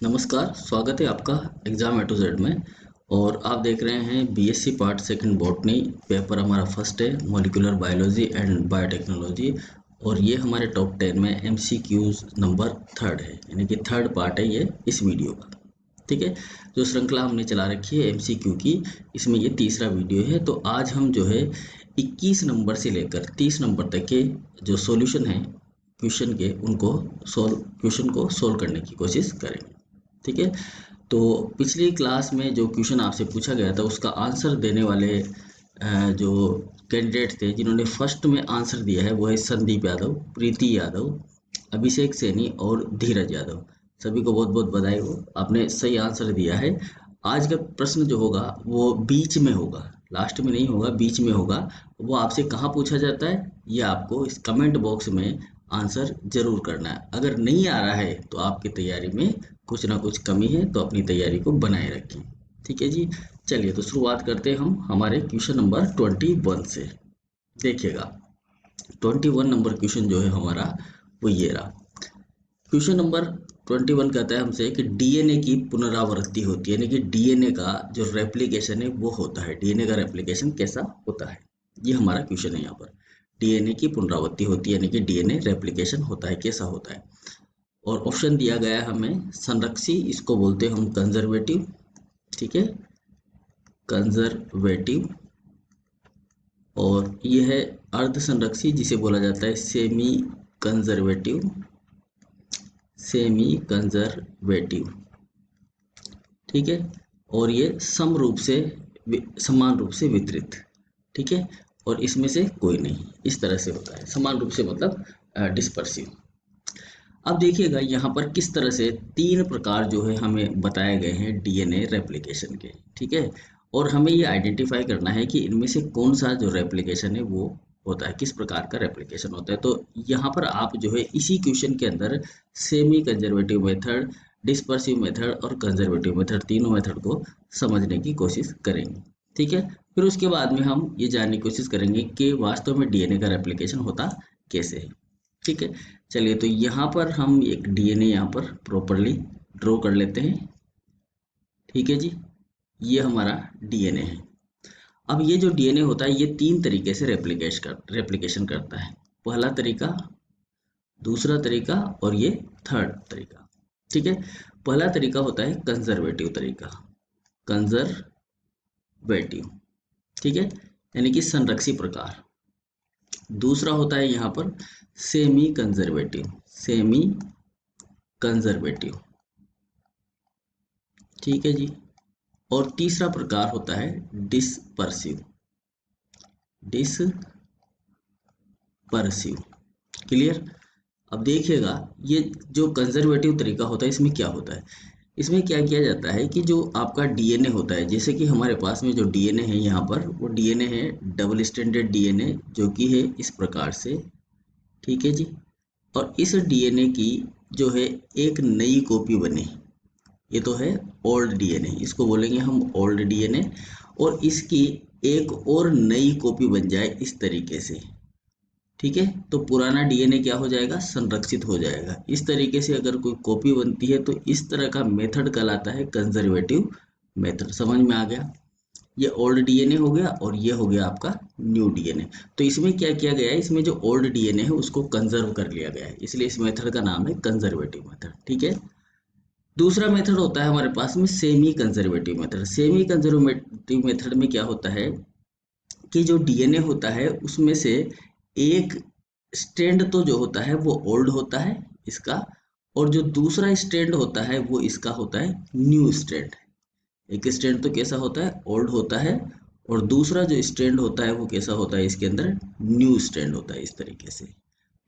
नमस्कार, स्वागत है आपका एग्ज़ाम ए टू जेड में। और आप देख रहे हैं BSc part second botany. Paper हमारा फर्स्ट है, मॉलिक्यूलर बायोलॉजी एंड बायोटेक्नोलॉजी। और ये हमारे टॉप 10 में एमसीक्यूज नंबर थर्ड है, यानी कि थर्ड पार्ट है ये इस वीडियो का। ठीक है, जो श्रृंखला हमने चला रखी है एमसीक्यू की, इसमें ये तीसरा वीडियो है। तो आज हम जो है 21 नंबर से लेकर 30 नंबर तक के जो सॉल्यूशन हैं क्वेश्चन के, उनको क्वेश्चन को सोल्व करने की कोशिश करेंगे। ठीक है, तो पिछली क्लास में जो क्वेश्चन आपसे पूछा गया था उसका आंसर देने वाले जो कैंडिडेट थे जिन्होंने फर्स्ट में आंसर दिया है वो है संदीप यादव, प्रीति यादव, अभिषेक सैनी और धीरज यादव। सभी को बहुत बहुत बधाई हो, आपने सही आंसर दिया है। आज का प्रश्न जो होगा वो बीच में होगा, लास्ट में नहीं होगा, बीच में होगा। वो आपसे कहाँ पूछा जाता है ये आपको इस कमेंट बॉक्स में आंसर जरूर करना है। अगर नहीं आ रहा है तो आपकी तैयारी में कुछ ना कुछ कमी है, तो अपनी तैयारी को बनाए रखें। ठीक है जी, चलिए तो शुरुआत करते हैं हम हमारे क्वेश्चन नंबर 21 से। देखिएगा 21 नंबर क्वेश्चन जो है हमारा वो ये रहा। क्वेश्चन नंबर 21 कहता है हमसे कि डीएनए की पुनरावृत्ति होती है, यानी कि डीएनए का जो रेप्लिकेशन है वो होता है। डीएनए का रेप्लिकेशन कैसा होता है, ये हमारा क्वेश्चन है यहाँ पर। डीएनए की पुनरावृत्ति होती है, यानी कि डीएनए रेप्लिकेशन होता है, कैसा होता है। और ऑप्शन दिया गया है हमें संरक्षी, इसको बोलते हैं हम कंजर्वेटिव। ठीक है, कंजर्वेटिव। और ये है अर्ध संरक्षी, जिसे बोला जाता है सेमी कंजर्वेटिव। सेमी कंजर्वेटिव, ठीक है। और ये समान रूप से वितरित। ठीक है, और इसमें से कोई नहीं, इस तरह से होता है। समान रूप से मतलब डिस्पर्सिव। अब देखिएगा यहाँ पर किस तरह से तीन प्रकार जो है हमें बताए गए हैं डीएनए रेप्लिकेशन के। ठीक है, और हमें ये आइडेंटिफाई करना है कि इनमें से कौन सा जो रेप्लिकेशन है वो होता है, किस प्रकार का रेप्लिकेशन होता है। तो यहाँ पर आप जो है इसी क्वेश्चन के अंदर semi conservative method, dispersive method और कंजर्वेटिव मेथड, तीनों मेथड को समझने की कोशिश करेंगे। ठीक है, फिर उसके बाद में हम ये जानने की कोशिश करेंगे कि वास्तव में डीएनए का रेप्लिकेशन होता कैसे है। ठीक है, चलिए तो यहाँ पर हम एक डीएनए यहाँ पर प्रॉपरली ड्रॉ कर लेते हैं। ठीक है जी, ये हमारा डीएनए है। अब ये जो डीएनए होता है ये तीन तरीके से रेप्लिकेशन करता है। पहला तरीका, दूसरा तरीका और ये थर्ड तरीका। ठीक है, पहला तरीका होता है कंजर्वेटिव तरीका, कंजर्वेटिव। ठीक है, यानी कि संरक्षी प्रकार। दूसरा होता है यहाँ पर सेमी कंजर्वेटिव, सेमी कंजर्वेटिव। ठीक है जी, और तीसरा प्रकार होता है डिस्पर्सिव, डिस्पर्सिव। क्लियर। अब देखिएगा ये जो कंजर्वेटिव तरीका होता है इसमें क्या होता है। इसमें क्या किया जाता है कि जो आपका डीएनए होता है, जैसे कि हमारे पास में जो डीएनए है यहाँ पर, वो डीएनए है डबल स्ट्रैंडेड डीएनए, जो कि है इस प्रकार से। ठीक है जी, और इस डीएनए की जो है एक नई कॉपी बने, ये तो है ओल्ड डीएनए, इसको बोलेंगे हम ओल्ड डीएनए। और इसकी एक और नई कॉपी बन जाए इस तरीके से। ठीक है, तो पुराना डीएनए क्या हो जाएगा, संरक्षित हो जाएगा। इस तरीके से अगर कोई कॉपी बनती है तो इस तरह का मेथड कहलाता है कंजर्वेटिव मेथड। समझ में आ गया, ये ओल्ड डीएनए हो गया और ये हो गया आपका न्यू डीएनए। तो इसमें क्या किया गया है, इसमें जो ओल्ड डीएनए है उसको कंजर्व कर लिया गया है, इसलिए इस मेथड का नाम है कंजर्वेटिव मेथड। ठीक है, दूसरा मेथड होता है हमारे पास में semi conservative method. Semi conservative method में क्या होता है कि जो डीएनए होता है उसमें से एक स्ट्रैंड तो जो होता है वो ओल्ड होता है इसका, और जो दूसरा स्ट्रैंड होता है वो इसका होता है न्यू स्ट्रैंड। एक स्ट्रैंड तो कैसा होता है, ओल्ड होता है, और दूसरा जो स्ट्रैंड होता है वो कैसा होता है, इसके अंदर न्यू स्ट्रैंड होता है, इस तरीके से।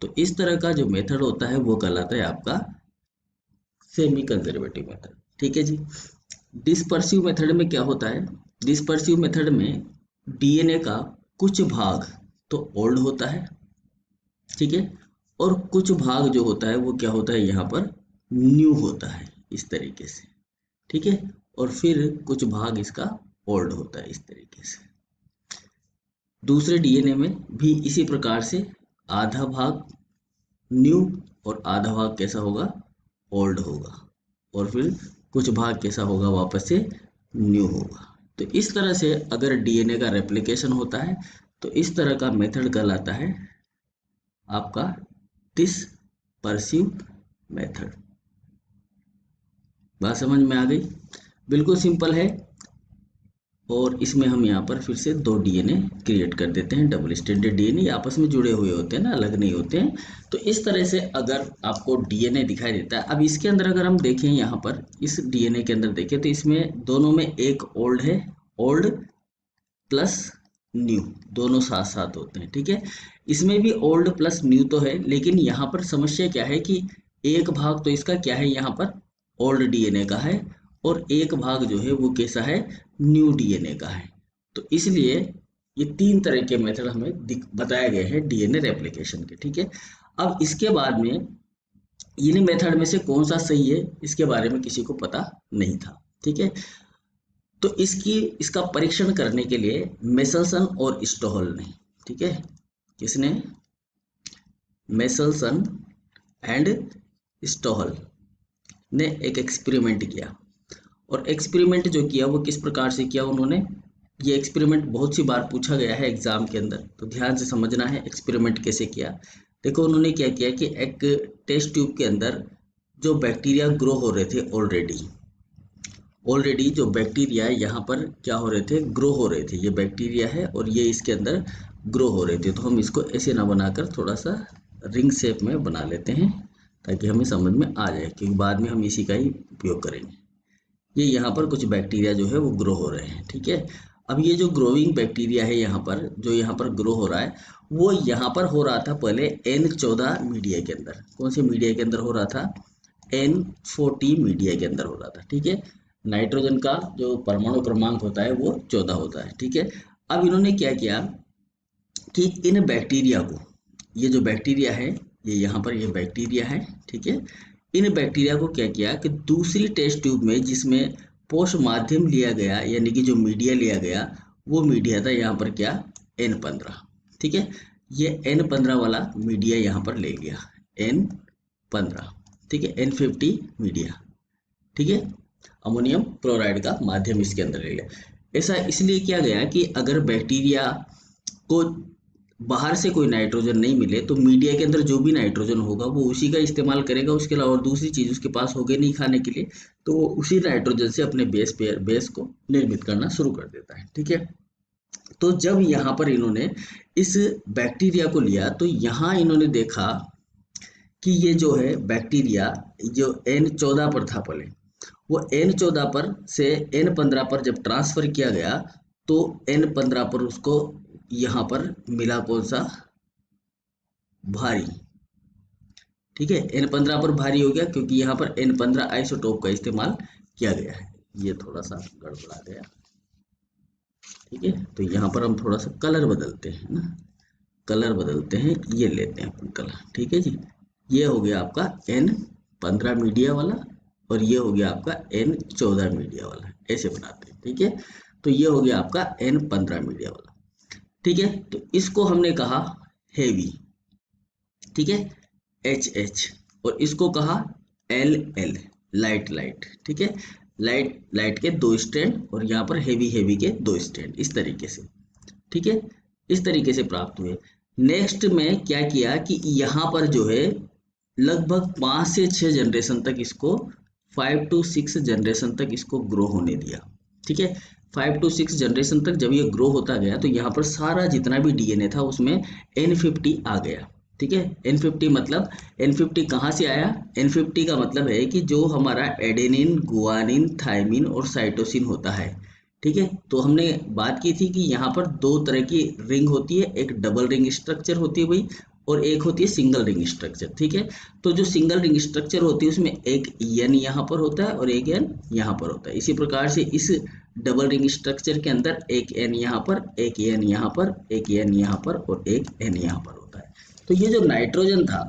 तो इस तरह का जो मेथड होता है वो कहलाता है आपका सेमी कंजर्वेटिव मेथड। ठीक है जी, डिस्पर्सिव मेथड में क्या होता है, डिस्पर्सिव मेथड में डीएनए का कुछ भाग तो ओल्ड होता है, ठीक है, और कुछ भाग जो होता है वो क्या होता है यहाँ पर न्यू होता है, इस तरीके से। ठीक है, और फिर कुछ भाग इसका ओल्ड होता है, इस तरीके से। दूसरे डीएनए में भी इसी प्रकार से आधा भाग न्यू और आधा भाग कैसा होगा, ओल्ड होगा। और फिर कुछ भाग कैसा होगा, वापस से न्यू होगा। तो इस तरह से अगर डीएनए का रेप्लिकेशन होता है तो इस तरह का मेथड कहलाता है आपका डिस्पर्सिव मेथड। बात समझ में आ गई? बिल्कुल सिंपल है। और इसमें हम यहाँ पर फिर से दो डीएनए क्रिएट कर देते हैं। डबल स्ट्रैंडेड डीएनए आपस में जुड़े हुए होते हैं ना, अलग नहीं होते हैं। तो इस तरह से अगर आपको डीएनए दिखाई देता है, अब इसके अंदर अगर हम देखें यहाँ पर इस डीएनए के अंदर देखें तो इसमें दोनों में एक ओल्ड है, ओल्ड प्लस न्यू दोनों साथ साथ होते हैं, ठीक है। इसमें भी ओल्ड प्लस न्यू तो है, लेकिन यहाँ पर समस्या क्या है कि एक भाग तो इसका क्या है, यहाँ पर ओल्ड डीएनए का है और एक भाग जो है वो कैसा है, न्यू डीएनए का है। तो इसलिए ये तीन तरह के मेथड हमें बताए गए हैं डीएनए रेप्लिकेशन के, ठीक है। अब इसके बाद में इन्हीं मेथड में से कौन सा सही है इसके बारे में किसी को पता नहीं था, ठीक है। तो इसका परीक्षण करने के लिए मेसलसन और स्टोहल ने, ठीक है, किसने, मेसलसन एंड स्टोहल ने एक एक्सपेरिमेंट किया। और एक्सपेरिमेंट जो किया वो किस प्रकार से किया उन्होंने, ये एक्सपेरिमेंट बहुत सी बार पूछा गया है एग्जाम के अंदर, तो ध्यान से समझना है एक्सपेरिमेंट कैसे किया। देखो उन्होंने क्या किया कि एक टेस्ट ट्यूब के अंदर जो बैक्टीरिया ग्रो हो रहे थे ऑलरेडी जो बैक्टीरिया यहाँ पर क्या हो रहे थे, ग्रो हो रहे थे। ये बैक्टीरिया है और ये इसके अंदर ग्रो हो रहे थे। तो हम इसको ऐसे ना बनाकर थोड़ा सा रिंग शेप में बना लेते हैं ताकि हमें समझ में आ जाए, क्योंकि बाद में हम इसी का ही उपयोग करेंगे। ये यहाँ पर कुछ बैक्टीरिया जो है वो ग्रो हो रहे हैं, ठीक है। अब ये जो ग्रोइंग बैक्टीरिया है यहाँ पर, जो यहाँ पर ग्रो हो रहा है, वो यहाँ पर हो रहा था पहले N14 मीडिया के अंदर। कौन से मीडिया के अंदर हो रहा था, N40 मीडिया के अंदर हो रहा था, ठीक है। नाइट्रोजन का जो परमाणु क्रमांक होता है वो 14 होता है, ठीक है। अब इन्होंने क्या किया कि इन बैक्टीरिया को, ये जो बैक्टीरिया है ये यहाँ पर ये बैक्टीरिया है, ठीक है। इन बैक्टीरिया को क्या किया कि दूसरी टेस्ट ट्यूब में जिसमें पोष माध्यम लिया गया, यानी कि जो मीडिया लिया गया वो मीडिया था यहाँ पर क्या, N15, ठीक है। ये N15 वाला मीडिया यहाँ पर ले लिया, N15, ठीक है, N50 मीडिया, ठीक है। अमोनियम क्लोराइड का माध्यम इसके अंदर ले लिया। ऐसा इसलिए किया गया कि अगर बैक्टीरिया को बाहर से कोई नाइट्रोजन नहीं मिले तो मीडिया के अंदर जो भी नाइट्रोजन होगा वो उसी का इस्तेमाल करेगा, उसके अलावा और दूसरी चीज उसके पास होगी नहीं खाने के लिए, तो वो उसी नाइट्रोजन से अपने बेस को निर्मित करना शुरू कर देता है, ठीक है। तो जब यहाँ पर इन्होंने इस बैक्टीरिया को लिया तो यहाँ इन्होंने देखा कि ये जो है बैक्टीरिया जो N14 पर था पहले, वो N14 पर से N15 पर जब ट्रांसफर किया गया तो N15 पर उसको यहाँ पर मिला कौन सा, भारी, ठीक है। N15 पर भारी हो गया क्योंकि यहाँ पर N15 आइसोटोप का इस्तेमाल किया गया है। ये थोड़ा सा गड़बड़ा गया, ठीक है। तो यहाँ पर हम थोड़ा सा कलर बदलते हैं ना, कलर बदलते हैं, ये लेते हैं अपन कलर, ठीक है जी। ये हो गया आपका N15 मीडिया वाला और ये हो गया आपका N14 मीडिया वाला, ऐसे बनाते हैं, ठीक है। तो ये हो गया आपका N15 मीडिया वाला, ठीक है। तो इसको हमने कहा हेवी, ठीक है, HH, और इसको कहा LL, लाइट, ठीक है। लाइट के दो स्ट्रैंड और यहाँ पर हेवी के दो स्ट्रैंड, इस तरीके से, ठीक है, इस तरीके से प्राप्त हुए। नेक्स्ट में क्या किया कि यहाँ पर जो है लगभग 5 से 6 जनरेशन तक इसको 5 to 6 जनरेशन तक इसको ग्रो होने दिया, ठीक है। 5 to 6 जनरेशन तक जब ये ग्रो होता गया तो यहाँ पर सारा जितना भी डीएनए था उसमें N50 आ गया, ठीक है। N50 मतलब N50 कहाँ से आया, N50 का मतलब है कि जो हमारा एडेनिन, गुआनिन, थायमिन और साइटोसिन होता है, ठीक है। तो हमने बात की थी कि यहाँ पर दो तरह की रिंग होती है, एक डबल रिंग स्ट्रक्चर होती है भाई और एक होती है सिंगल रिंग स्ट्रक्चर, ठीक है। तो जो सिंगल रिंग स्ट्रक्चर होती है उसमें एक N यहाँ पर होता है और एक N यहाँ पर होता है। इसी प्रकार से इस डबल रिंग स्ट्रक्चर के अंदर एक N यहाँ पर, एक N यहाँ पर, एक N यहाँ पर और एक N यहाँ पर होता है। तो ये जो नाइट्रोजन था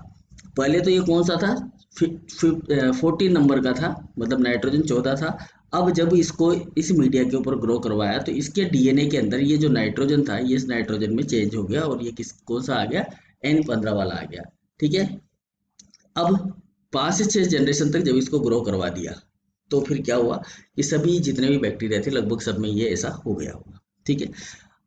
पहले तो ये कौन सा था, 14 नंबर का था, मतलब नाइट्रोजन 14 था। अब जब इसको इस मीडिया के ऊपर ग्रो करवाया तो इसके डीएनए के अंदर ये जो नाइट्रोजन था ये इस नाइट्रोजन में चेंज हो गया और ये कौन सा आ गया, N15 वाला आ गया, ठीक है। अब 5 से 6 जनरेशन तक जब इसको ग्रो करवा दिया तो फिर क्या हुआ कि सभी जितने भी बैक्टीरिया थे लगभग सब में ये ऐसा हो गया होगा। ठीक है,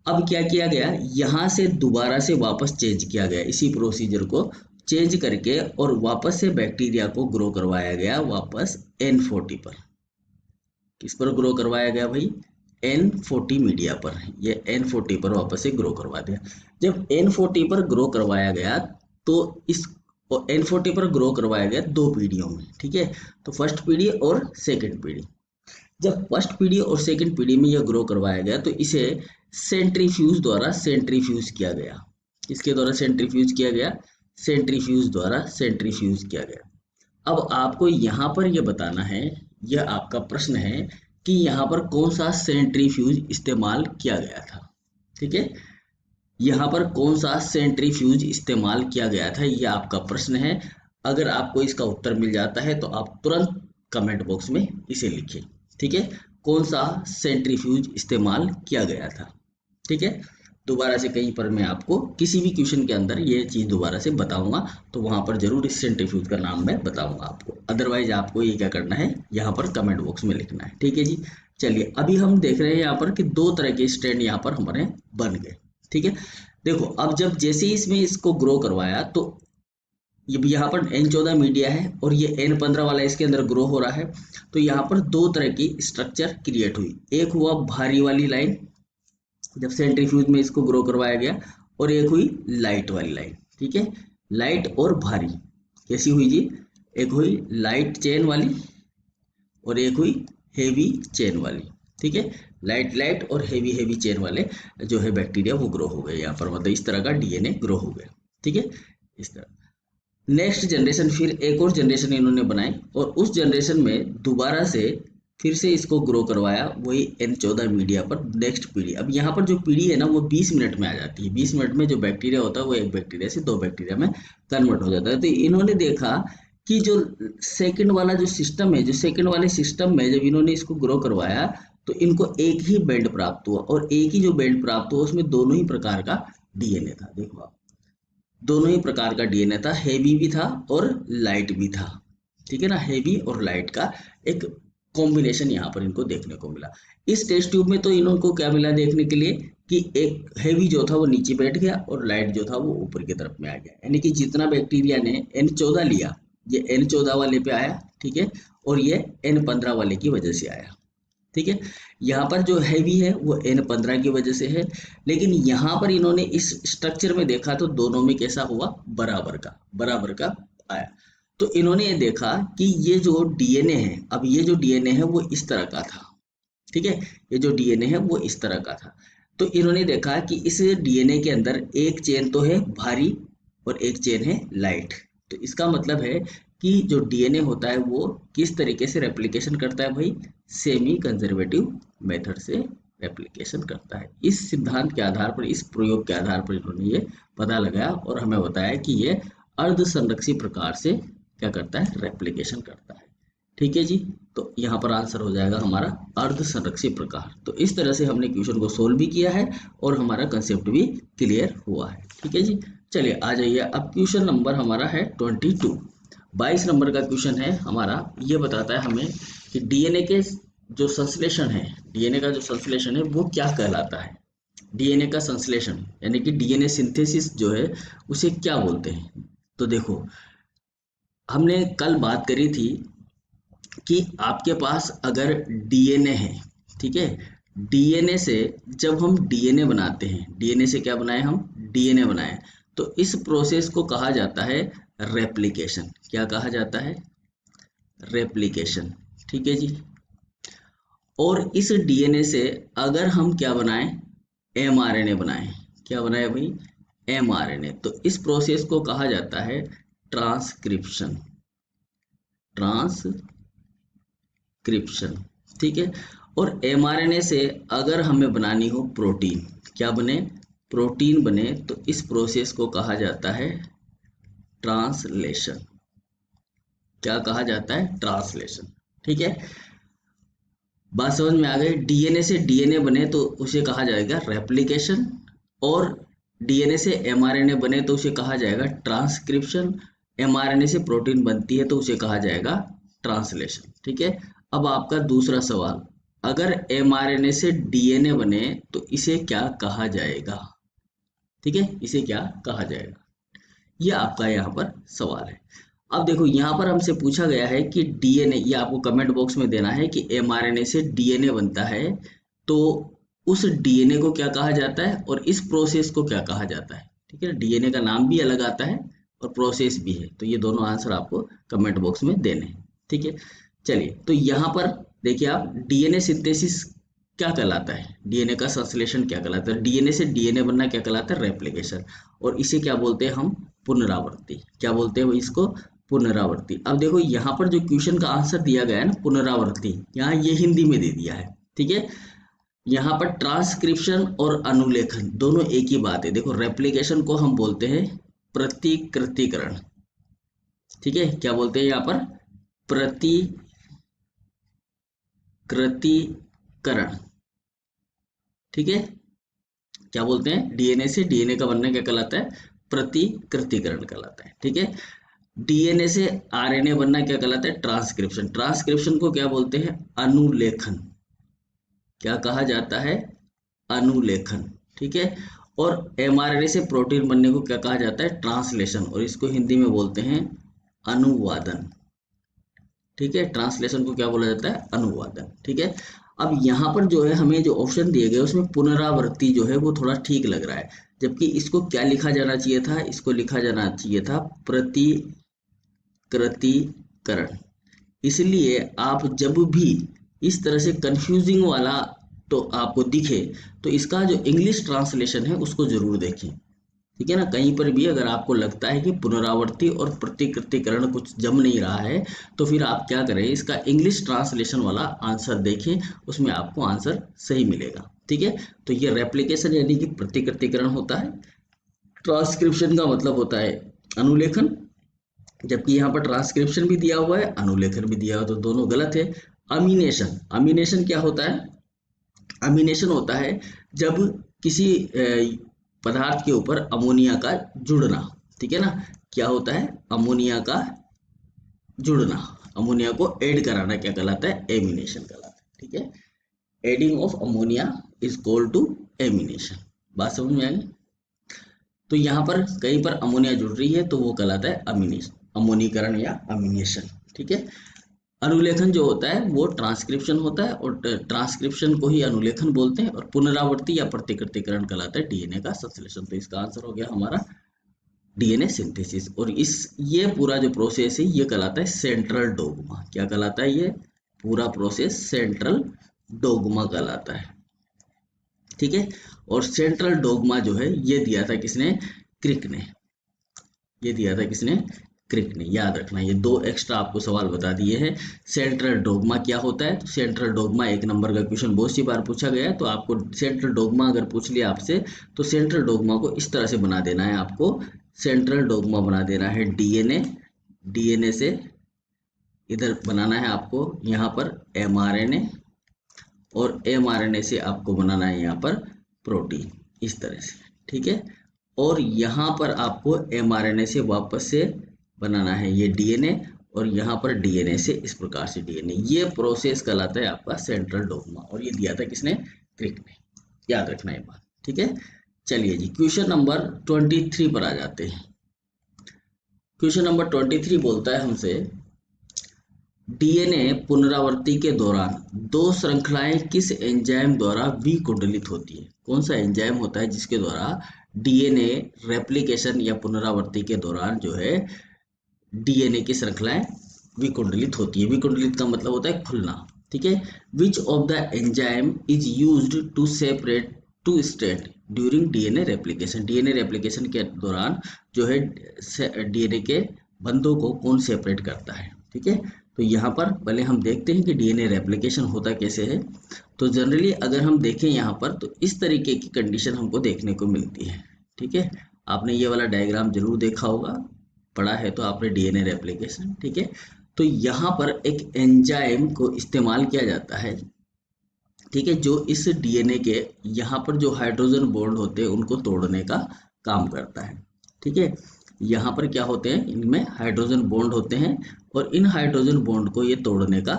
अब क्या किया गया, यहाँ से दोबारा से वापस चेंज किया गया, इसी प्रोसीजर को चेंज करके और वापस से बैक्टीरिया को ग्रो करवाया गया वापस N40 पर। किस पर ग्रो करवाया गया भाई, N40 मीडिया पर। ये N40 पर वापस से ग्रो करवा दिया। जब N40 पर ग्रो करवाया गया तो इस N40 पर ग्रो करवाया गया दो पीढ़ियों में। ठीक है, तो फर्स्ट पीढ़ी और सेकंड पीढ़ी। जब फर्स्ट पीढ़ी और सेकंड पीढ़ी में यह ग्रो करवाया गया तो इसे सेंट्रीफ्यूज द्वारा सेंट्रीफ्यूज किया गया। किसके द्वारा सेंट्रीफ्यूज किया गया, सेंट्रीफ्यूज द्वारा सेंट्रीफ्यूज किया गया। अब आपको यहाँ पर यह बताना है, यह आपका प्रश्न है कि यहाँ पर कौन सा सेंट्रीफ्यूज इस्तेमाल किया गया था। ठीक है, यहाँ पर कौन सा सेंट्रीफ्यूज इस्तेमाल किया गया था, यह आपका प्रश्न है। अगर आपको इसका उत्तर मिल जाता है तो आप तुरंत कमेंट बॉक्स में इसे लिखें। ठीक है, कौन सा सेंट्रीफ्यूज इस्तेमाल किया गया था। ठीक है, दोबारा से कहीं पर मैं आपको किसी भी क्वेश्चन के अंदर ये चीज़ दोबारा से बताऊंगा तो वहां पर जरूर इस सेंट्रीफ्यूज का नाम मैं बताऊंगा आपको। अदरवाइज आपको ये क्या करना है, यहाँ पर कमेंट बॉक्स में लिखना है। ठीक है जी, चलिए अभी हम देख रहे हैं यहाँ पर कि दो तरह के स्ट्रैंड यहाँ पर हमारे बन गए। ठीक है, देखो अब जब जैसे ही इसमें इसको ग्रो करवाया तो ये यहाँ पर N14 मीडिया है और ये N15 वाला इसके अंदर ग्रो हो रहा है। तो यहाँ पर दो तरह की स्ट्रक्चर क्रिएट हुई। एक हुआ भारी वाली लाइन जब सेंट्रीफ्यूज में इसको ग्रो करवाया गया, और एक हुई लाइट वाली लाइन। ठीक है, लाइट और भारी कैसी हुई जी, एक हुई लाइट चेन वाली और एक हुई हेवी चेन वाली। ठीक है, लाइट लाइट और हेवी हेवी चेन वाले जो है बैक्टीरिया वो ग्रो हो गए यहाँ पर, मतलब इस तरह का डीएनए ग्रो हो गया। ठीक है, इस तरह नेक्स्ट जनरेशन, फिर एक और जनरेशन इन्होंने बनाई और उस जनरेशन में दोबारा से फिर से इसको ग्रो करवाया वही N14 मीडिया पर नेक्स्ट पीढ़ी। अब यहाँ पर जो पीढ़ी है ना वो 20 मिनट में आ जाती है। 20 मिनट में जो बैक्टीरिया होता है वो एक बैक्टीरिया से दो बैक्टीरिया में कन्वर्ट हो जाता है। तो इन्होंने देखा कि जो सेकंड वाला जो सिस्टम है, जो सेकंड वाले सिस्टम में जब इन्होंने इसको ग्रो करवाया तो इनको एक ही बैंड प्राप्त हुआ, और एक ही जो बैंड प्राप्त हुआ उसमें दोनों ही प्रकार का डीएनए था। देखो आप, दोनों ही प्रकार का डीएनए था, हेवी भी था और लाइट भी था। ठीक है ना, हेवी और लाइट का एक कॉम्बिनेशन यहाँ पर इनको देखने को मिला। इस टेस्ट ट्यूब में तो इनको क्या मिला देखने के लिए कि एक हेवी जो था वो नीचे बैठ गया और लाइट जो था वो ऊपर की तरफ में आ गया। यानी कि जितना बैक्टीरिया ने N14 लिया ये N14 वाले पे आया। ठीक है, और ये N15 वाले की वजह से आया। ठीक है, यहाँ पर जो हैवी है वो N15 की वजह से है, लेकिन यहाँ पर इन्होंने इस स्ट्रक्चर में देखा तो दोनों में कैसा हुआ, बराबर का आया। तो इन्होंने ये देखा कि ये जो डीएनए है, अब ये जो डीएनए है वो इस तरह का था। ठीक है, ये जो डीएनए है वो इस तरह का था। तो इन्होंने देखा कि इस डीएनए के अंदर एक चेन तो है भारी और एक चेन है लाइट। तो इसका मतलब है कि जो डीएनए होता है वो किस तरीके से रेप्लिकेशन करता है भाई, सेमी कंजर्वेटिव मेथड से रेप्लिकेशन करता है। इस सिद्धांत के आधार पर, इस प्रयोग के आधार पर इन्होंने ये पता लगाया और हमें बताया कि ये अर्ध संरक्षी प्रकार से क्या करता है, रेप्लिकेशन करता है। ठीक है जी, तो यहाँ पर आंसर हो जाएगा हमारा अर्ध संरक्षी प्रकार। तो इस तरह से हमने क्वेश्चन को सोल्व भी किया है और हमारा कंसेप्ट भी क्लियर हुआ है। ठीक है जी, चलिए आ जाइए। अब क्वेश्चन नंबर हमारा है 22 नंबर का क्वेश्चन है हमारा। ये बताता है हमें कि डीएनए के जो संश्लेषण है, डीएनए का जो संश्लेषण है वो क्या कहलाता है। डीएनए का संश्लेषण यानी कि डीएनए सिंथेसिस जो है उसे क्या बोलते हैं। तो देखो हमने कल बात करी थी कि आपके पास अगर डीएनए है, ठीक है, डीएनए से जब हम डीएनए बनाते हैं, डीएनए से क्या बनाए हम, डीएनए बनाए, तो इस प्रोसेस को कहा जाता है रेप्लिकेशन। क्या कहा जाता है, रेप्लिकेशन। ठीक है जी, और इस डीएनए से अगर हम क्या बनाएं, एमआरएनए बनाएं। क्या बनाए भाई, एमआरएनए। तो इस प्रोसेस को कहा जाता है ट्रांसक्रिप्शन, ट्रांसक्रिप्शन। ठीक है, और एमआरएनए से अगर हमें बनानी हो प्रोटीन, क्या बने, प्रोटीन बने, तो इस प्रोसेस को कहा जाता है ट्रांसलेशन। क्या कहा जाता है, ट्रांसलेशन। ठीक है, बात समझ में आ गई। डीएनए से डीएनए बने तो उसे कहा जाएगा रेप्लिकेशन, और डीएनए से एमआरएनए बने तो उसे कहा जाएगा ट्रांसक्रिप्शन, एमआरएनए से प्रोटीन बनती है तो उसे कहा जाएगा ट्रांसलेशन। ठीक है, अब आपका दूसरा सवाल, अगर mRNA से DNA बने तो इसे क्या कहा जाएगा? ठीक है, इसे क्या कहा जाएगा, ये आपका यहाँ पर सवाल है। अब देखो यहाँ पर हमसे पूछा गया है कि डीएनए, ये आपको कमेंट बॉक्स में देना है कि mRNA से डीएनए बनता है तो उस डीएनए को क्या कहा जाता है और इस प्रोसेस को क्या कहा जाता है। ठीक है, डीएनए का नाम भी अलग आता है और प्रोसेस भी है, तो ये दोनों आंसर आपको कमेंट बॉक्स में देने हैं। ठीक है, चलिए तो यहाँ पर देखिए आप, डीएनए सिंथेसिस क्या कहलाता है, डीएनए का संश्लेषण क्या कहलाता है, डीएनए से डीएनए बनना क्या कहलाता है, रेप्लिकेशन, और इसे क्या बोलते हैं हम, पुनरावृत्ति। क्या बोलते हैं इसको, पुनरावृत्ति। अब देखो यहाँ पर जो क्वेश्चन का आंसर दिया गया है ना, पुनरावृत्ति, यहाँ ये हिंदी में दे दिया है। ठीक है, यहाँ पर ट्रांसक्रिप्शन और अनुलेखन दोनों एक ही बात है। देखो रेप्लिकेशन को हम बोलते हैं प्रतिकृतिकरण। ठीक है, क्या बोलते हैं यहाँ पर, प्रतिकृतिकरण। ठीक है, क्या बोलते हैं, डीएनए से डीएनए का बनना क्या कहलाता है, प्रतिकृतिकरण कहलाता है। ठीक है, डीएनए से आरएनए बनना क्या कहलाता है, ट्रांसक्रिप्शन। ट्रांसक्रिप्शन को क्या बोलते हैं, अनुलेखन। क्या कहा जाता है, अनुलेखन। ठीक है, और एमआरएनए से प्रोटीन बनने को क्या कहा जाता है, ट्रांसलेशन, और इसको हिंदी में बोलते हैं अनुवादन। ठीक है, ट्रांसलेशन को क्या बोला जाता है, अनुवादन। ठीक है, अब यहाँ पर जो है हमें जो ऑप्शन दिए गए उसमें पुनरावृत्ति जो है वो थोड़ा ठीक लग रहा है, जबकि इसको क्या लिखा जाना चाहिए था, इसको लिखा जाना चाहिए था प्रतिकृतिकरण। इसलिए आप जब भी इस तरह से कंफ्यूजिंग वाला तो आपको दिखे तो इसका जो इंग्लिश ट्रांसलेशन है उसको जरूर देखें। ठीक है ना, कहीं पर भी अगर आपको लगता है कि पुनरावृत्ति और प्रतिकृतिकरण कुछ जम नहीं रहा है तो फिर आप क्या करें, इसका इंग्लिश ट्रांसलेशन वाला आंसर देखें, उसमें आपको आंसर सही मिलेगा। ठीक है, तो ये रेप्लिकेशन यानी कि प्रतिकृतिकरण होता है, ट्रांसक्रिप्शन का मतलब होता है अनुलेखन, जबकि यहाँ पर ट्रांसक्रिप्शन भी दिया हुआ है, अनुलेखन भी दिया हुआ है, तो दोनों गलत है। अमीनेशन, अमीनेशन क्या होता है, अमीनेशन होता है जब किसी पदार्थ के ऊपर अमोनिया का जुड़ना। ठीक है ना, क्या होता है, अमोनिया का जुड़ना, अमोनिया को ऐड कराना क्या कहलाता है, एमिनेशन कहलाता है। ठीक है, adding of ammonia is called to amination. बात समझ में आई? तो यहाँ पर कहीं पर अमोनिया जुड़ रही है तो वो कहलाता है अमीनेशन, अमोनीकरण या अमीनेशन। ठीक है, अनुलेखन जो होता है वो ट्रांसक्रिप्शन होता है और ट्रांसक्रिप्शन को ही अनुलेखन बोलते हैं, और पुनरावृत्ति या प्रतिकृतिकरण कहलाता है डीएनए का संश्लेषण। तो इसका आंसर हो गया हमारा डीएनए सिंथेसिस। और इस ये पूरा जो प्रोसेस है ये कहलाता है सेंट्रल डोग्मा। क्या कहलाता है, ये पूरा प्रोसेस सेंट्रल डोग्मा कहलाता है। ठीक है, और सेंट्रल डोग्मा जो है ये दिया था किसने, क्रिक ने। ये दिया था किसने, क्रिक ने। याद रखना, ये दो एक्स्ट्रा आपको सवाल बता दिए हैं। सेंट्रल डोग्मा क्या होता है, तो सेंट्रल डोग्मा एक नंबर का क्वेश्चन बहुत सी बार पूछा गया है, तो आपको सेंट्रल डोग्मा अगर पूछ लिया आपसे तो सेंट्रल डोग्मा को इस तरह से बना देना है, आपको सेंट्रल डोग्मा बना देना है डीएनए, डीएनए से इधर बनाना है आपको यहाँ पर एमआरएनए, और एमआरएनए से आपको बनाना है यहाँ पर प्रोटीन, इस तरह से। ठीक है, और यहाँ पर आपको एमआरएनए से वापस से बनाना है ये डीएनए, और यहाँ पर डीएनए से इस प्रकार से डीएनए। ये प्रोसेस कहलाता है आपका सेंट्रल डोग्मा, और ये दिया था किसने, क्रिक ने। याद रखना ये बात। ठीक है, चलिए जी क्वेश्चन नंबर 23 पर आ जाते हैं। क्वेश्चन नंबर 23 बोलता है हमसे, डीएनए पुनरावृत्ति के दौरान दो श्रृंखलाएं किस एंजाइम द्वारा विकुंडलित होती है। कौन सा एंजाइम होता है जिसके द्वारा डीएनए रेप्लिकेशन या पुनरावृत्ति के दौरान जो है डीएनए की श्रृंखलाएं विकुंडलित होती है। विकुंडलित का मतलब होता है खुलना। ठीक है, which of the enzyme is used to separate to state during DNA replication. DNA replication के दौरान जो है डीएनए के बंधों को कौन सेपरेट करता है। ठीक है, तो यहाँ पर पहले हम देखते हैं कि डीएनए रेप्लिकेशन होता कैसे है। तो जनरली अगर हम देखें यहाँ पर तो इस तरीके की कंडीशन हमको देखने को मिलती है। ठीक है, आपने ये वाला डायग्राम जरूर देखा होगा, पढ़ा है तो आपने डीएनए रेप्लिकेशन। ठीक है, तो यहाँ पर एक एंजाइम को इस्तेमाल किया जाता है। ठीक है, जो इस डीएनए के यहाँ पर जो हाइड्रोजन बॉन्ड होते हैं उनको तोड़ने का काम करता है। ठीक है, यहाँ पर क्या होते हैं, इनमें हाइड्रोजन बॉन्ड होते हैं और इन हाइड्रोजन बॉन्ड को ये तोड़ने का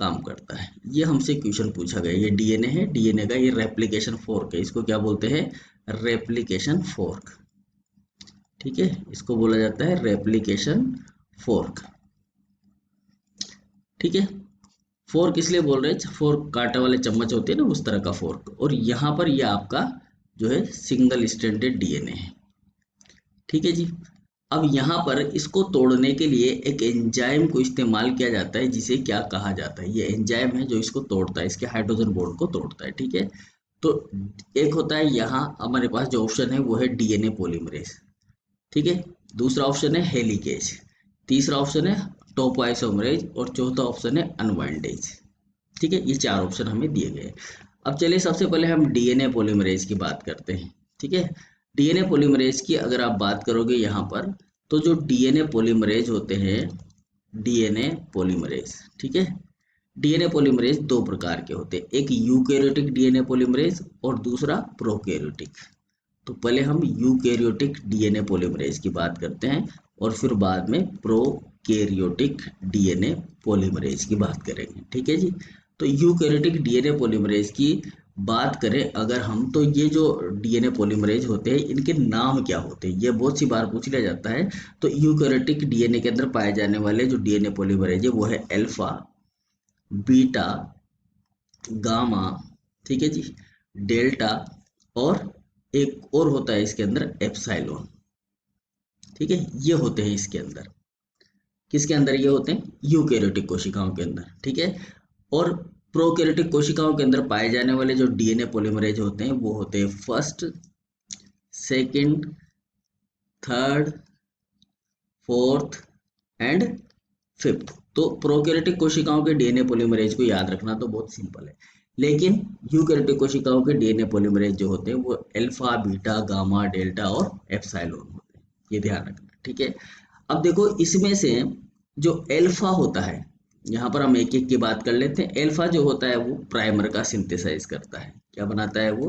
काम करता है। ये हमसे क्वेश्चन पूछा गया। ये डीएनए है, डीएनए का ये रेप्लिकेशन फोर्क है। इसको क्या बोलते हैं? Replication fork. ठीक है, इसको बोला जाता है रेप्लिकेशन फोर्क। ठीक है, फोर्क इसलिए बोल रहे हैं, फोर्क कांटे वाले चम्मच होते हैं ना, उस तरह का फोर्क। और यहाँ पर ये आपका जो है सिंगल स्ट्रैंडेड डीएनए है। ठीक है जी। अब यहाँ पर इसको तोड़ने के लिए एक एंजाइम को इस्तेमाल किया जाता है, जिसे क्या कहा जाता है? ये एंजाइम है जो इसको तोड़ता है, इसके हाइड्रोजन बॉन्ड को तोड़ता है। ठीक है, तो एक होता है यहाँ हमारे पास जो ऑप्शन है वो है डीएनए पॉलीमरेज। ठीक है, दूसरा ऑप्शन है हेलिकेज, तीसरा ऑप्शन है टोपोआइसोमरेज और चौथा ऑप्शन है अनवाइंडेज। ठीक है, ये चार ऑप्शन हमें दिए गए। अब चलिए सबसे पहले हम डीएनए पॉलीमरेज की बात करते हैं। ठीक है, डीएनए पॉलीमरेज की अगर आप बात करोगे यहाँ पर, तो जो डीएनए पॉलीमरेज होते हैं, डीएनए पॉलीमरेज, ठीक है, डीएनए पॉलीमरेज दो प्रकार के होते हैं, एक यूकैरियोटिक डीएनए पॉलीमरेज और दूसरा प्रोकैरियोटिक। तो पहले हम यूकैरियोटिक डीएनए पॉलीमरेज की बात करते हैं और फिर बाद में प्रोकैरियोटिक डीएनए पॉलीमरेज की बात करेंगे। ठीक है जी। तो यूकैरियोटिक डीएनए पॉलीमरेज की बात करें अगर हम, तो ये जो डीएनए पॉलीमरेज होते हैं इनके नाम क्या होते हैं, ये बहुत सी बार पूछ लिया जाता है। तो यूकैरियोटिक डीएनए के अंदर पाए जाने वाले जो डीएनए पॉलीमरेज है वो है अल्फा, बीटा, गामा, ठीक है जी, डेल्टा, और एक और होता है इसके अंदर एप्सिलॉन। ठीक है, ये होते हैं इसके अंदर। किसके अंदर ये होते हैं? यूकैरियोटिक कोशिकाओं के अंदर। ठीक है, और प्रोकैरियोटिक कोशिकाओं के अंदर पाए जाने वाले जो डीएनए पॉलीमरेज होते हैं वो होते हैं first, second, third, fourth and fifth. तो प्रोकैरियोटिक कोशिकाओं के डीएनए पॉलीमरेज को याद रखना तो बहुत सिंपल है, लेकिन यूकैरियोटिक कोशिकाओं के डीएनए पॉलीमरेज जो होते हैं वो अल्फा, बीटा, गामा, डेल्टा और एप्सिलॉन होते हैं। ये ध्यान रखना। ठीक है, अब देखो इसमें से जो अल्फा होता है, यहाँ पर हम एक एक की बात कर लेते हैं। अल्फा जो होता है वो प्राइमर का सिंथेसाइज करता है। क्या बनाता है वो?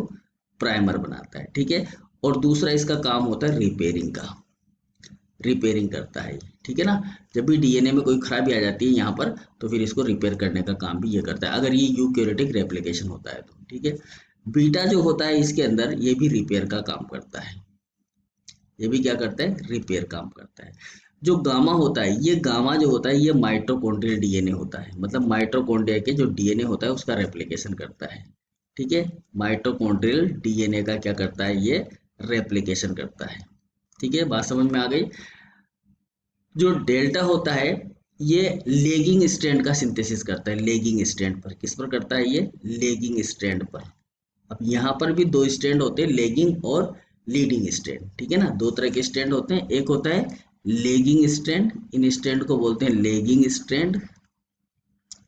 प्राइमर बनाता है। ठीक है, और दूसरा इसका काम होता है रिपेयरिंग का, रिपेयरिंग करता है। ठीक है ना, जब भी डीएनए में कोई खराबी आ जाती है यहाँ पर, तो फिर इसको रिपेयर करने का काम भी ये करता है, अगर ये यूकैरियोटिक रेप्लिकेशन होता है तो। ठीक है, बीटा जो होता है इसके अंदर ये भी रिपेयर का काम करता है। ये भी क्या करता है? रिपेयर काम करता है। जो गामा होता है, ये गामा जो होता है ये माइटोकॉन्ड्रियल डीएनए होता है, मतलब माइटोकॉन्ड्रिया के जो डीएनए होता है उसका रेप्लिकेशन करता है। ठीक है, माइटोकॉन्ड्रियल डीएनए का क्या करता है? ये रेप्लिकेशन करता है। ठीक है, बात समझ में आ गई। जो डेल्टा होता है ये लेगिंग स्ट्रैंड का सिंथेसिस करता है। लेगिंग स्ट्रैंड पर, किस पर करता है ये? लेगिंग स्ट्रैंड पर। अब यहाँ पर भी दो स्ट्रैंड होते हैं, लेगिंग और लीडिंग स्ट्रैंड। ठीक है ना, दो तरह के स्ट्रैंड होते हैं, एक होता है लेगिंग स्ट्रैंड, इन स्ट्रैंड को बोलते हैं लेगिंग स्ट्रैंड।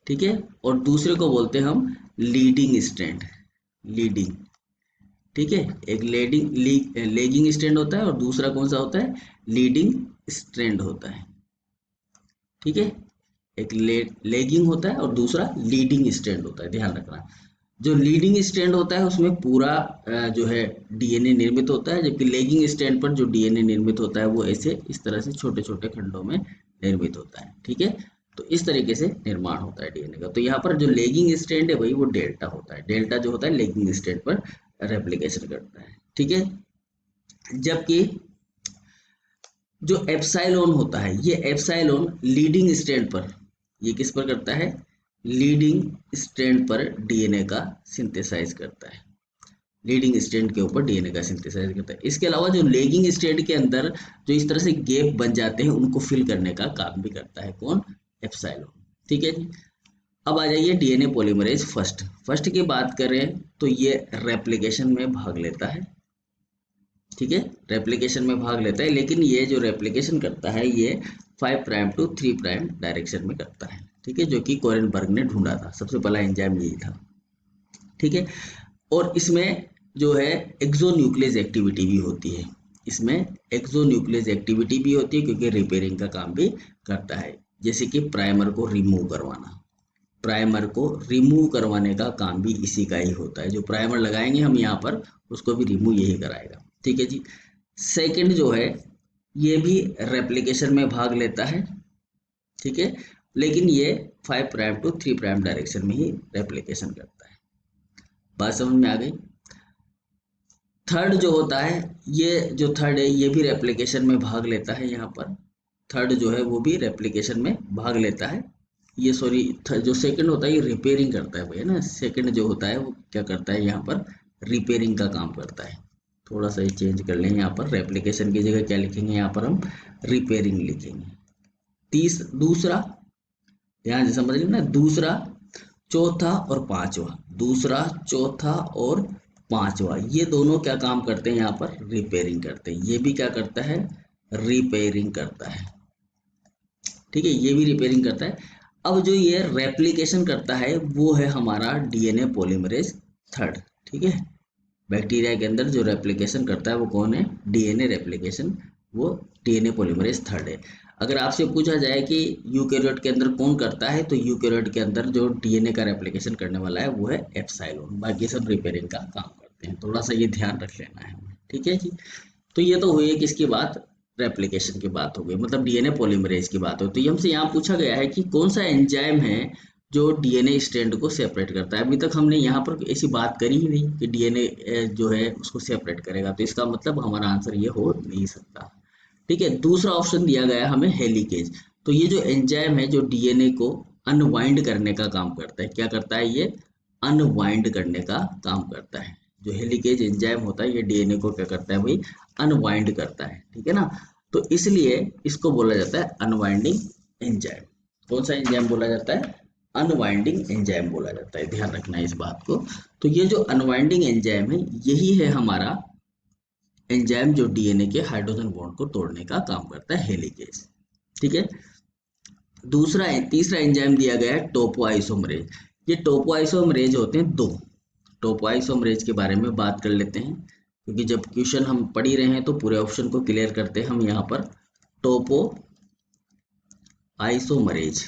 ठीक है, और दूसरे को बोलते हैं हम लीडिंग स्ट्रैंड, लीडिंग। ठीक है, एक लेगिंग स्ट्रैंड होता है और दूसरा कौन सा होता है? लीडिंग स्ट्रैंड होता है। ठीक है, एक लेगिंग होता है और दूसरा लीडिंग स्ट्रैंड होता है, ध्यान रखना। जो लीडिंग स्ट्रैंड होता है उसमें पूरा जो है डीएनए निर्मित होता है, जबकि लेगिंग स्ट्रैंड पर जो डीएनए निर्मित होता है वो ऐसे इस तरह से छोटे छोटे खंडों में निर्मित होता है। ठीक है, तो इस तरीके से निर्माण होता है डीएनए का। तो यहाँ पर जो लेगिंग स्ट्रैंड है भाई वो डेल्टा होता है। डेल्टा जो होता है लेगिंग स्ट्रैंड पर रेप्लिकेशन करता है। ठीक है, जबकि जो एप्सिलॉन होता है, ये एप्सिलॉन लीडिंग स्ट्रैंड पर, ये किस पर करता है? लीडिंग स्ट्रैंड पर डीएनए का सिंथेसाइज करता है। लीडिंग स्ट्रैंड के ऊपर डीएनए का सिंथेसाइज करता है। इसके अलावा जो लेगिंग स्ट्रैंड के अंदर जो इस तरह से गैप बन जाते हैं उनको फिल करने का काम भी करता है। कौन? एप्सिलॉन। ठीक है जी। अब आ जाइए डीएनए पॉलीमरेज फर्स्ट। फर्स्ट की बात करें तो ये रेप्लिकेशन में भाग लेता है। ठीक है, रेप्लिकेशन में भाग लेता है, लेकिन ये जो रेप्लिकेशन करता है ये 5 प्राइम टू 3 प्राइम डायरेक्शन में करता है। ठीक है, जो कि कोरेनबर्ग ने ढूंढा था, सबसे पहला एंजाइम यही था। ठीक है, और इसमें जो है एक्सोन्यूक्लियस एक्टिविटी भी होती है। इसमें एक्सोन्यूक्लियस एक्टिविटी भी होती है क्योंकि रिपेयरिंग का काम भी करता है, जैसे कि प्राइमर को रिमूव करवाना। प्राइमर को रिमूव करवाने का काम भी इसी का ही होता है। जो प्राइमर लगाएंगे हम यहाँ पर उसको भी रिमूव यही कराएगा। ठीक है जी। सेकंड जो है ये भी रेप्लिकेशन में भाग लेता है। ठीक है, लेकिन ये 5 प्राइम टू 3 प्राइम डायरेक्शन में ही रेप्लिकेशन करता है। बात समझ में आ गई। थर्ड जो होता है, ये जो थर्ड है ये भी रेप्लिकेशन में भाग लेता है। यहाँ पर थर्ड जो है वो भी रेप्लिकेशन में भाग लेता है। ये सॉरी, जो सेकंड होता है ये रिपेयरिंग करता है भैया ना। सेकंड जो होता है वो क्या करता है, यहाँ पर रिपेयरिंग का काम करता है। थोड़ा सा ही चेंज कर लें, यहाँ पर रेप्लिकेशन की जगह क्या लिखेंगे, यहाँ पर हम रिपेयरिंग लिखेंगे। दूसरा, ध्यान से समझ लेना, दूसरा, चौथा और पांचवा, दूसरा, चौथा और पांचवा, ये दोनों क्या काम करते हैं, यहाँ पर रिपेयरिंग करते हैं। ये भी क्या करता है, रिपेयरिंग करता है। ठीक है, ये भी रिपेयरिंग करता है। अब जो ये रेप्लिकेशन करता है वो है हमारा डीएनए पॉलीमरेज थर्ड। ठीक है, बैक्टीरिया के अंदर जो रेप्लिकेशन करता है वो कौन है, डीएनए रेप्लिकेशन, वो डीएनए पॉलीमरेज थर्ड है। अगर आपसे पूछा जाए कि यूकैरियोट के अंदर कौन करता है, तो यूकैरियोट के अंदर जो डीएनए का रेप्लिकेशन करने वाला है वो है एप्सिलॉन, बाकी सब रिपेयरिंग का काम करते हैं। थोड़ा सा ये ध्यान रख लेना है। ठीक है जी। तो ये तो हुई है किसकी बात, रेप्लिकेशन की बात हो गई, मतलब डीएनए पॉलीमरेज की बात हो। तो ये हमसे यहाँ पूछा गया है कि कौन सा एंजाइम है जो डीएनए स्ट्रैंड को सेपरेट करता है। अभी तक हमने यहाँ पर ऐसी बात करी ही नहीं कि डीएनए जो है उसको सेपरेट करेगा, तो इसका मतलब हमारा आंसर ये हो नहीं सकता। ठीक है, दूसरा ऑप्शन दिया गया हमें हेलिकेज। तो ये जो एंजाइम है जो डीएनए को अनवाइंड करने का काम करता है, क्या करता है, ये अनवाइंड करने का काम करता है। जो हेलिकेज एंजाइम होता है ये डीएनए को क्या करता है भाई, अनवाइंड करता है। ठीक है ना, तो इसलिए इसको बोला जाता है अनवाइंडिंग एंजाइम। कौन सा एंजाइम बोला जाता है, अनवाइंडिंग एंजाइम बोला जाता है। ध्यान रखना है इस बात को। तो ये जो अनवाइंडिंग एंजाइम है यही है हमारा एंजाइम जो डीएनए के हाइड्रोजन बॉन्ड को तोड़ने का काम करता है, हेलिकेज। ठीक है, तीसरा एंजाइम दिया गया है टोपोआइसोमरेज। ये टोपोआइसोमरेज होते हैं दो। टोपोआइसोमरेज के बारे में बात कर लेते हैं, क्योंकि जब क्वेश्चन हम पढ़ ही रहे हैं तो पूरे ऑप्शन को क्लियर करते हैं हम। यहाँ पर टोपो आइसोमरेज,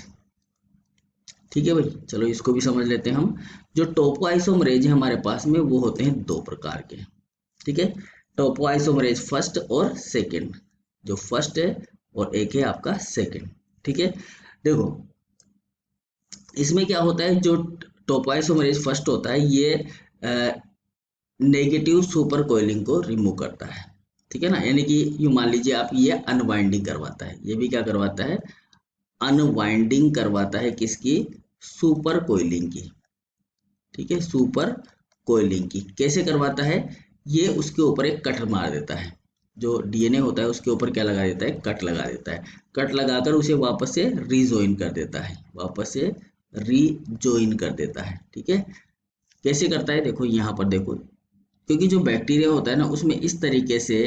ठीक है भाई, चलो इसको भी समझ लेते हैं हम। जो टोपो आइसोमरेज है हमारे पास में वो होते हैं दो प्रकार के। ठीक है, टोपो आइसोमरेज फर्स्ट और सेकंड। जो फर्स्ट है और एक है आपका सेकंड। ठीक है, देखो इसमें क्या होता है, जो टोपो आइसोमरेज फर्स्ट होता है ये नेगेटिव सुपर कोइलिंग को रिमूव करता है। ठीक है ना, यानी कि यू मान लीजिए आप, ये अनवाइंडिंग करवाता है। ये भी क्या करवाता है, अनवाइंडिंग करवाता है, किसकी, सुपर कोइलिंग की। ठीक है, सुपर कोइलिंग की कैसे करवाता है, ये उसके ऊपर एक कट मार देता है। जो डीएनए होता है उसके ऊपर क्या लगा देता है, कट लगा देता है। कट लगाकर उसे वापस से रीजॉइन कर देता है, वापस से रीजॉइन कर देता है। ठीक है, कैसे करता है, देखो यहाँ पर देखो, क्योंकि जो बैक्टीरिया होता है ना उसमें इस तरीके से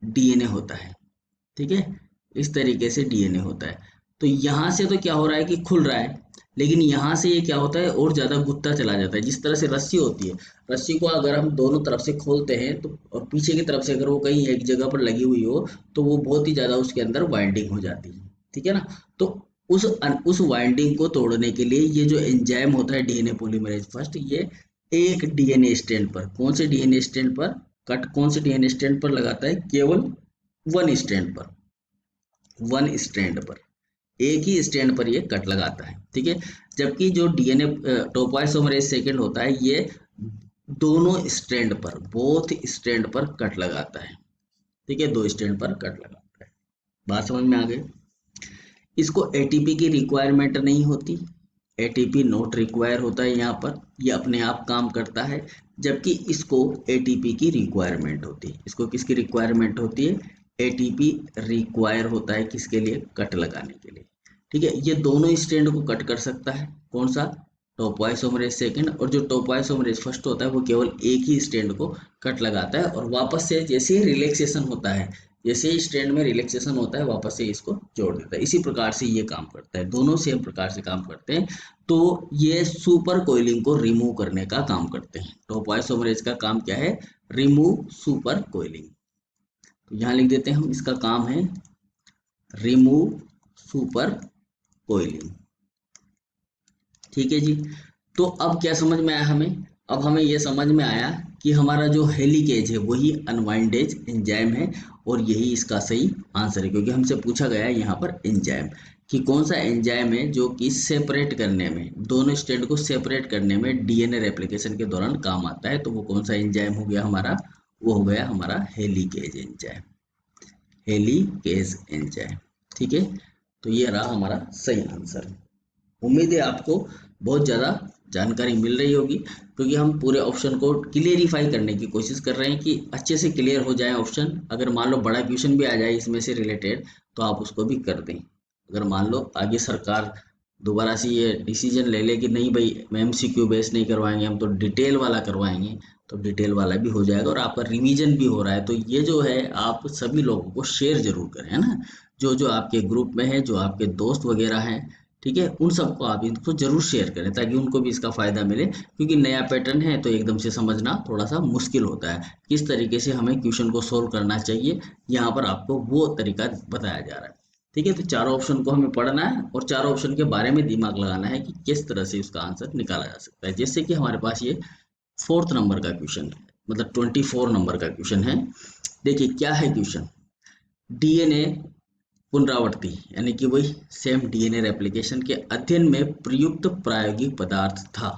डीएनए होता है। ठीक है, इस तरीके से डीएनए होता है। तो यहाँ से तो क्या हो रहा है कि खुल रहा है, लेकिन यहाँ से ये क्या होता है, और ज़्यादा गुत्ता चला जाता है। जिस तरह से रस्सी होती है, रस्सी को अगर हम दोनों तरफ से खोलते हैं तो, और पीछे की तरफ से अगर वो कहीं एक जगह पर लगी हुई हो तो वो बहुत ही ज़्यादा उसके अंदर वाइंडिंग हो जाती है। ठीक है ना, तो उस वाइंडिंग को तोड़ने के लिए ये जो एंजाइम होता है डीएनए पॉलीमरेज फर्स्ट, ये एक डीएनए स्ट्रैंड पर, कौन से डीएनए स्ट्रैंड पर कट, कौन से डीएनए स्ट्रैंड पर लगाता है, केवल वन स्ट्रैंड पर, वन स्ट्रैंड पर, एक ही स्ट्रैंड पर ये कट लगाता है। ठीक है, जबकि जो डीएनए टोपोआइसोमरेज सेकंड होता है ये दोनों स्ट्रैंड पर, बोथ स्ट्रैंड पर कट लगाता है। ठीक है, दो स्ट्रैंड पर कट लगाता है। बात समझ में आ गई। इसको एटीपी की रिक्वायरमेंट नहीं होती, एटीपी नॉट रिक्वायर होता है यहाँ पर, ये अपने आप काम करता है। जबकि इसको एटीपी की रिक्वायरमेंट होती है। इसको किसकी रिक्वायरमेंट होती है, एटीपी रिक्वायर होता है, किसके लिए, कट लगाने के लिए। ठीक है, ये दोनों स्ट्रैंड को कट कर सकता है, कौन सा, टोपोआइसोमरेज सेकंड। और जो टोपोआइसोमरेज फर्स्ट होता है वो केवल एक ही स्ट्रैंड को कट लगाता है, और वापस से जैसे ही रिलैक्सेशन होता है, जैसे ही स्ट्रैंड में रिलैक्सेशन होता है वापस से इसको जोड़ देता है। इसी प्रकार से ये काम करता है, दोनों सेम प्रकार से काम करते हैं। तो ये सुपर कोइलिंग को रिमूव करने का काम करते हैं। टोपोआइसोमरेज का काम क्या है, रिमूव सुपर कोइलिंग। तो यहाँ लिख देते हैं हम, इसका काम है रिमूव सुपर कोइलिंग। ठीक है जी। तो अब क्या समझ में आया हमें, अब हमें यह समझ में आया कि हमारा जो हेलिकेज है वही अनवाइंडेज एंजाइम है, और यही इसका सही आंसर है, क्योंकि हमसे पूछा गया है यहाँ पर एंजाइम। कि कौन सा एंजाइम है जो कि सेपरेट करने में, दोनों स्टेट को सेपरेट करने में डीएनए रेप्लिकेशन के दौरान काम आता है। तो वो कौन सा एंजाइम हो गया हमारा, वो हो गया हमारा हेलिकेज एंजाइम, हेलिकेज एंजाइम। ठीक है, तो ये रहा हमारा सही आंसर। उम्मीद है आपको बहुत ज़्यादा जानकारी मिल रही होगी, क्योंकि हम पूरे ऑप्शन को क्लियरिफाई करने की कोशिश कर रहे हैं कि अच्छे से क्लियर हो जाए ऑप्शन। अगर मान लो बड़ा क्वेश्चन भी आ जाए इसमें से रिलेटेड, तो आप उसको भी कर दें। अगर मान लो आगे सरकार दोबारा से ये डिसीजन ले ले कि नहीं भाई एमसीक्यू बेस नहीं करवाएंगे, हम तो डिटेल वाला करवाएंगे, तो डिटेल वाला भी हो जाएगा और आपका रिवीजन भी हो रहा है। तो ये जो है आप सभी लोगों को शेयर जरूर करें, है ना, जो जो आपके ग्रुप में है, जो आपके दोस्त वगैरह हैं, ठीक है, उन सबको आप इनको जरूर शेयर करें ताकि उनको भी इसका फायदा मिले। क्योंकि नया पैटर्न है तो एकदम से समझना थोड़ा सा मुश्किल होता है, किस तरीके से हमें क्वेश्चन को सोल्व करना चाहिए, यहाँ पर आपको वो तरीका बताया जा रहा है। ठीक है, तो चारों ऑप्शन को हमें पढ़ना है और चारों ऑप्शन के बारे में दिमाग लगाना है कि किस तरह से उसका आंसर निकाला जा सकता है। जैसे कि हमारे पास ये 4th नंबर का क्वेश्चन है, मतलब 24 नंबर का क्वेश्चन है। देखिए क्या है क्वेश्चन, डीएनए पुनरावृत्ति यानी कि वही सेम डीएनए रेप्लिकेशन के अध्ययन में प्रयुक्त प्रायोगिक पदार्थ था।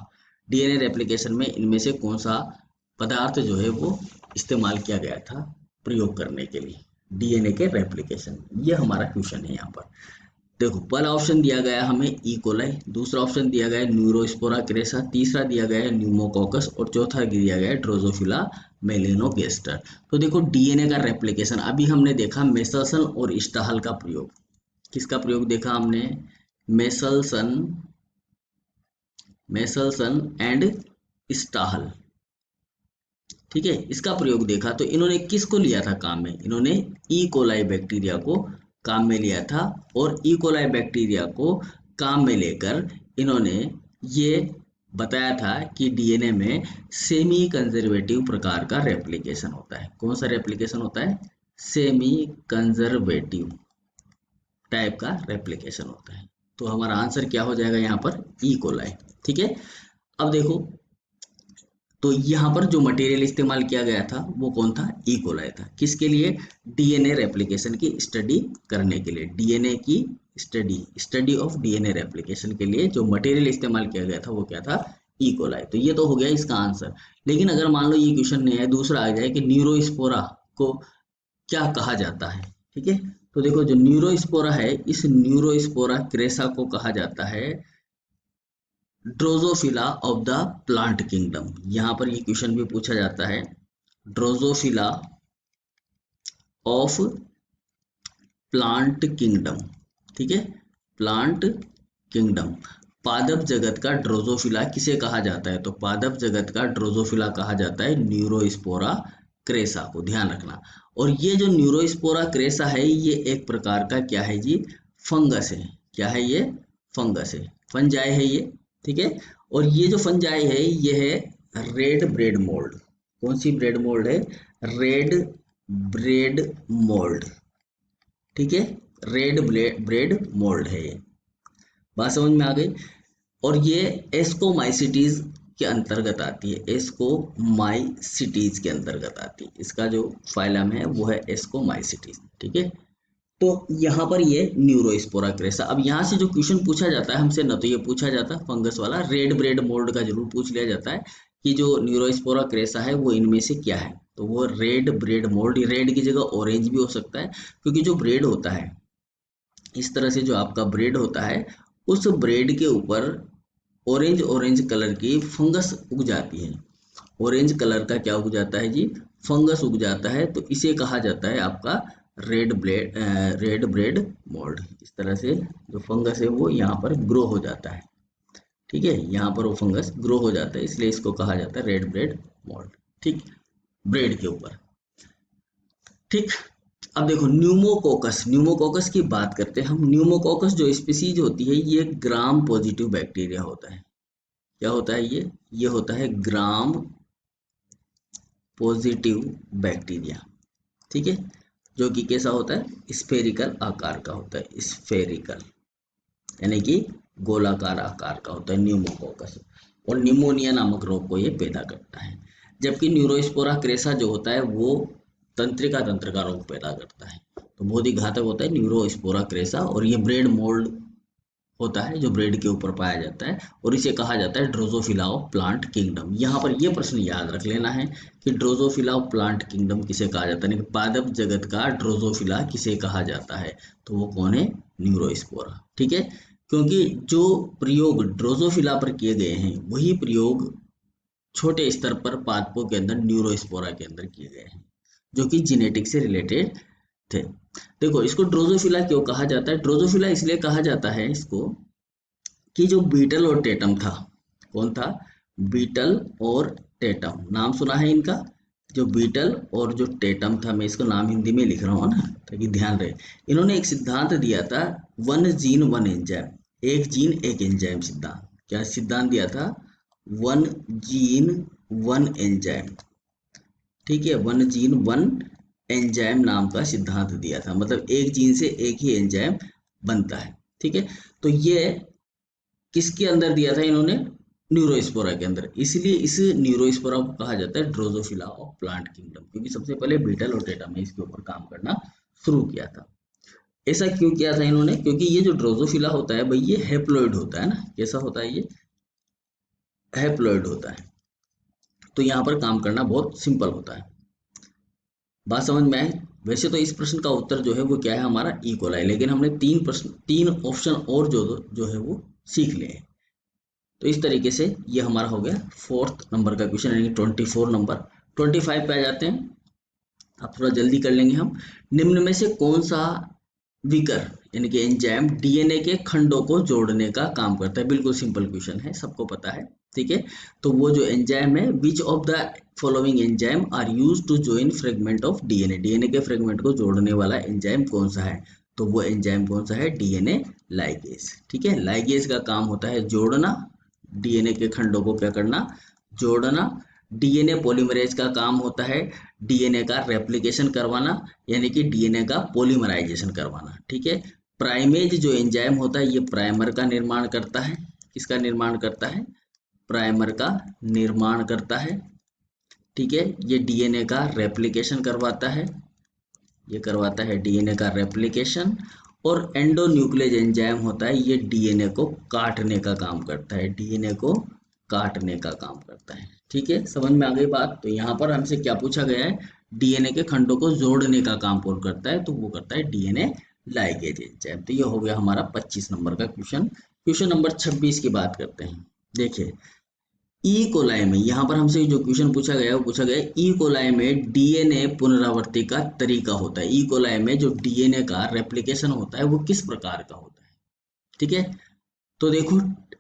डीएनए रेप्लिकेशन में इनमें से कौन सा पदार्थ जो है वो इस्तेमाल किया गया था प्रयोग करने के लिए डीएनए के रेप्लिकेशन, ये हमारा क्वेश्चन है यहाँ पर। देखो पहला ऑप्शन दिया गया हमें ई कोलाई, दूसरा ऑप्शन दिया गया है न्यूरोस्पोरा क्रेसा, तीसरा दिया गया है न्यूमोकोकस और चौथा दिया गया है ड्रोजोफिला मेलेनोगेस्टर। तो देखो डीएनए का रेप्लिकेशन अभी हमने देखा मेसल्सन और स्टाहल का प्रयोग। किसका प्रयोग देखा हमने, मेसल्सन, मेसल्सन एंड स्टाहल। ठीक है, इसका प्रयोग देखा। तो इन्होंने किसको लिया था काम में, इन्होंने ई कोलाई बैक्टीरिया को काम में लिया था और ई कोलाई बैक्टीरिया को काम में लेकर इन्होंने ये बताया था कि डीएनए में सेमी कंजर्वेटिव प्रकार का रेप्लिकेशन होता है। कौन सा रेप्लिकेशन होता है, सेमी कंजर्वेटिव टाइप का रेप्लिकेशन होता है। तो हमारा आंसर क्या हो जाएगा यहाँ पर, ई कोलाई। ठीक है, अब देखो तो यहाँ पर जो मटेरियल इस्तेमाल किया गया था वो कौन था, ई कोलाई था। किसके लिए, डीएनए रेप्लिकेशन की स्टडी करने के लिए, डीएनए की स्टडी ऑफ डीएनए रेप्लिकेशन के लिए जो मटेरियल इस्तेमाल किया गया था वो क्या था, ई कोलाई। तो ये तो हो गया इसका आंसर। लेकिन अगर मान लो ये क्वेश्चन नहीं है, दूसरा आ जाए कि न्यूरोस्पोरा को क्या कहा जाता है। ठीक है, तो देखो जो न्यूरोस्पोरा है, इस न्यूरोस्पोरा क्रेसा को कहा जाता है ड्रोजोफिला ऑफ द प्लांट किंगडम। यहां पर ये क्वेश्चन भी पूछा जाता है, ड्रोजोफिला ऑफ प्लांट किंगडम। ठीक है, प्लांट किंगडम, पादप जगत का ड्रोजोफिला किसे कहा जाता है, तो पादप जगत का ड्रोजोफिला कहा जाता है न्यूरोस्पोरा क्रेसा को, ध्यान रखना। और ये जो न्यूरोस्पोरा क्रेसा है ये एक प्रकार का क्या है जी, फंगस है। क्या है ये, फंगस है, फंजाई है ये। ठीक है, और ये जो फंजाई है ये है रेड ब्रेड मोल्ड। कौन सी ब्रेड मोल्ड है, रेड ब्रेड मोल्ड। ठीक है, रेड ब्रेड मोल्ड है ये, बात समझ में आ गई। और ये एस्कोमाइसिटीज के अंतर्गत आती है, एस्कोमाइसिटीज के अंतर्गत आती है। इसका जो फाइलम है वो है एस्कोमाइसिटीज। ठीक है, तो यहाँ पर ये न्यूरोस्पोरा क्रेसा। अब यहाँ से जो क्वेश्चन पूछा जाता है हमसे, ना तो ये पूछा जाता है फंगस वाला, रेड ब्रेड मोल्ड का जरूर पूछ लिया जाता है कि जो न्यूरोस्पोरा क्रेसा है वो इनमें से क्या है। तो वो रेड ब्रेड मोल्ड, रेड की जगह ऑरेंज भी हो सकता है, क्योंकि जो ब्रेड होता है, इस तरह से जो आपका ब्रेड होता है, उस ब्रेड के ऊपर ऑरेंज ऑरेंज कलर की फंगस उग जाती है। ऑरेंज कलर का क्या उग जाता है जी, फंगस उग जाता है। तो इसे कहा जाता है आपका रेड ब्रेड मोल्ड। इस तरह से जो फंगस है वो यहाँ पर ग्रो हो जाता है। ठीक है, यहाँ पर वो फंगस ग्रो हो जाता है, इसलिए इसको कहा जाता है रेड ब्रेड मोल्ड। ठीक, ब्रेड के ऊपर। ठीक, अब देखो न्यूमोकोकस, न्यूमोकोकस की बात करते हैं हम। न्यूमोकोकस जो स्पीसीज होती है ये ग्राम पॉजिटिव बैक्टीरिया होता है। क्या होता है ये होता है ग्राम पॉजिटिव बैक्टीरिया। ठीक है, जो कि कैसा होता है, स्फेरिकल आकार का होता है, स्फेरिकल यानी कि गोलाकार आकार का होता है न्यूमोकोकस। और निमोनिया नामक रोग को ये पैदा करता है। जबकि न्यूरोस्पोरा क्रेसा जो होता है वो तंत्रिका तंत्र का रोग पैदा करता है। तो बहुत ही घातक होता है न्यूरोस्पोरा क्रेसा, और ये ब्रेड मोल्ड होता है जो ब्रेड के ऊपर पाया जाता है, और इसे कहा जाता है ड्रोजोफिला ऑफ प्लांट किंगडम। यहाँ पर ये प्रश्न याद रख लेना है कि ड्रोजोफिला ऑफ प्लांट किंगडम किसे कहा जाता है, पादप जगत का ड्रोजोफिला किसे कहा जाता है, तो वो कौन है, न्यूरोस्पोरा। ठीक है, क्योंकि जो प्रयोग ड्रोजोफिला पर किए गए हैं वही प्रयोग छोटे स्तर पर पादपों के अंदर न्यूरोस्पोरा के अंदर किए गए हैं, जो कि जेनेटिक से रिलेटेड थे। देखो, इसको ड्रोजोफिला क्यों कहा जाता है, ड्रोजोफिला इसलिए कहा जाता है इसको कि जो बीटल और टेटम था, कौन था, बीटल और टेटम, नाम सुना है इनका, जो बीटल और जो टेटम था, मैं इसको नाम हिंदी में लिख रहा हूँ ना ताकि ध्यान रहे। इन्होंने एक सिद्धांत दिया था, वन जीन वन एंजाइम, एक जीन एक एंजाइम सिद्धांत। क्या सिद्धांत दिया था, वन जीन वन एंजाइम। ठीक है, वन जीन वन एंजाइम नाम का सिद्धांत दिया था, मतलब एक जीन से एक ही एंजाइम बनता है। ठीक है, तो ये किसके अंदर दिया था इन्होंने, न्यूरोस्पोरा के अंदर। इसलिए इस न्यूरोस्पोरा को कहा जाता है ड्रोजोफिला ऑफ प्लांट किंगडम, क्योंकि सबसे पहले बीटल और टेटम ने इसके ऊपर काम करना शुरू किया था। ऐसा क्यों किया था इन्होंने, क्योंकि ये जो ड्रोजोफिला होता है भाई, ये हैप्लॉइड होता है ना, कैसा होता है, ये हैप्लॉइड होता है, तो यहाँ पर काम करना बहुत सिंपल होता है। बात समझ में आए। वैसे तो इस प्रश्न का उत्तर जो है वो क्या है हमारा, ई कोलाई, लेकिन हमने तीन ऑप्शन और जो है वो सीख लिए हैं। तो इस तरीके से ये हमारा हो गया 4th नंबर का क्वेश्चन, यानी 24 नंबर। 25 पे आ जाते हैं, अब थोड़ा जल्दी कर लेंगे हम। निम्न में से कौन सा विकर यानी कि एंजाइम डीएनए के खंडों को जोड़ने का काम करता है, बिल्कुल सिंपल क्वेश्चन है, सबको पता है। ठीक है, तो वो जो एंजाइम है, which of the following enzyme are use to join fragment of DNA, DNA के फ्रेगमेंट को जोड़ने वाला एंजाइम कौन सा है, तो वो एंजाइम कौन सा है, डीएनए लाइगेज। ठीक है, लाइगेज का काम होता है जोड़ना, डीएनए के खंडों को क्या करना, जोड़ना। डीएनए पॉलीमरेज का काम होता है डीएनए का रेप्लिकेशन करवाना, यानी कि डीएनए का पॉलीमराइजेशन करवाना। ठीक है, प्राइमेज जो एंजाइम होता है ये प्राइमर का निर्माण करता है, किसका निर्माण करता है, प्राइमर का निर्माण करता है। ठीक है, ये डीएनए का रेप्लिकेशन करवाता है, ये करवाता है डीएनए का रेप्लिकेशन। और एंडोन्यूक्लियस एंजाइम होता है, ये डीएनए को काटने का काम करता है, डीएनए को काटने का काम करता है। ठीक है, समझ में आ गई बात। तो यहाँ पर हमसे क्या पूछा गया है, डीएनए के खंडों को जोड़ने का काम कौन करता है, तो वो करता है डीएनए लाइगेज एंजाइम। तो ये हो गया हमारा 25 नंबर का क्वेश्चन। क्वेश्चन नंबर 26 की बात करते हैं। देखिए, ई कोलाई में, यहाँ पर हमसे जो क्वेश्चन पूछा गया वो पूछा गया ई कोलाई में डीएनए पुनरावृत्ति का तरीका होता है। ई कोलाई में जो डीएनए का रेप्लिकेशन होता है वो किस प्रकार का होता है। ठीक है, तो देखो,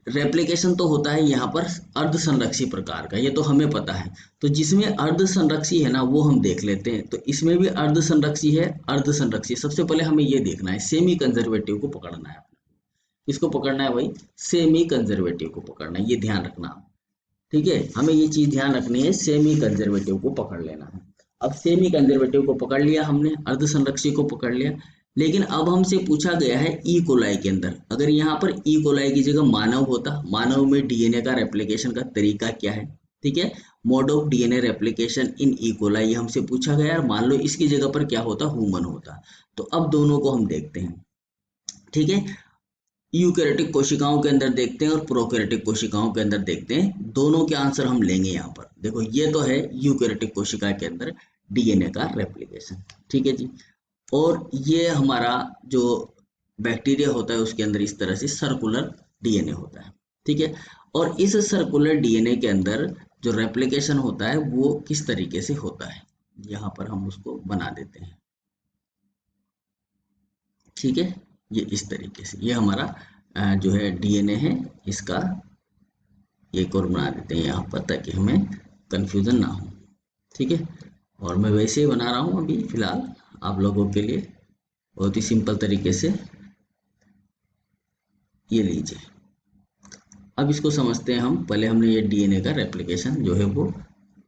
रेप्लिकेशन तो होता है यहाँ पर अर्ध संरक्षी प्रकार का, ये तो हमें पता है। तो जिसमें अर्ध संरक्षी है ना वो हम देख लेते हैं। तो इसमें भी अर्ध संरक्षी है, अर्ध संरक्षी। सबसे पहले हमें ये देखना है, सेमी कंजर्वेटिव को पकड़ना है अपने। किसको पकड़ना है भाई, सेमी कंजर्वेटिव को पकड़ना है, ये ध्यान रखना। ठीक है, हमें ये चीज ध्यान रखनी है, सेमी कंजर्वेटिव को पकड़ लेना है। अब सेमी कंजर्वेटिव को पकड़ लिया हमने, अर्ध संरक्षी को पकड़ लिया, लेकिन अब हमसे पूछा गया है ई कोलाई के अंदर, अगर यहाँ पर ई कोलाई की जगह मानव होता, मानव में डीएनए का रेप्लिकेशन का तरीका क्या है। ठीक है, mode of DNA replication in E coli हमसे पूछा गया है। मान लो इसकी जगह पर क्या होता, ह्यूमन होता। तो अब दोनों को हम देखते हैं। ठीक है, यूकैरियोटिक कोशिकाओं के अंदर देखते हैं और प्रोकैरियोटिक कोशिकाओं के अंदर देखते हैं, दोनों के आंसर हम लेंगे यहाँ पर। देखो, ये तो है यूकैरियोटिक कोशिका के अंदर डीएनए का रेप्लिकेशन। ठीक है जी, और ये हमारा जो बैक्टीरिया होता है उसके अंदर इस तरह से सर्कुलर डीएनए होता है। ठीक है, और इस सर्कुलर डीएनए के अंदर जो रेप्लिकेशन होता है वो किस तरीके से होता है, यहाँ पर हम उसको बना देते हैं। ठीक है, ये इस तरीके से, ये हमारा जो है डीएनए है, इसका एक और बना देते हैं यहाँ पर ताकि हमें कंफ्यूजन ना हो। ठीक है, और मैं वैसे ही बना रहा हूँ अभी फिलहाल आप लोगों के लिए, बहुत ही सिंपल तरीके से। ये लीजिए, अब इसको समझते हैं हम। पहले हमने ये डीएनए का रेप्लिकेशन जो है वो,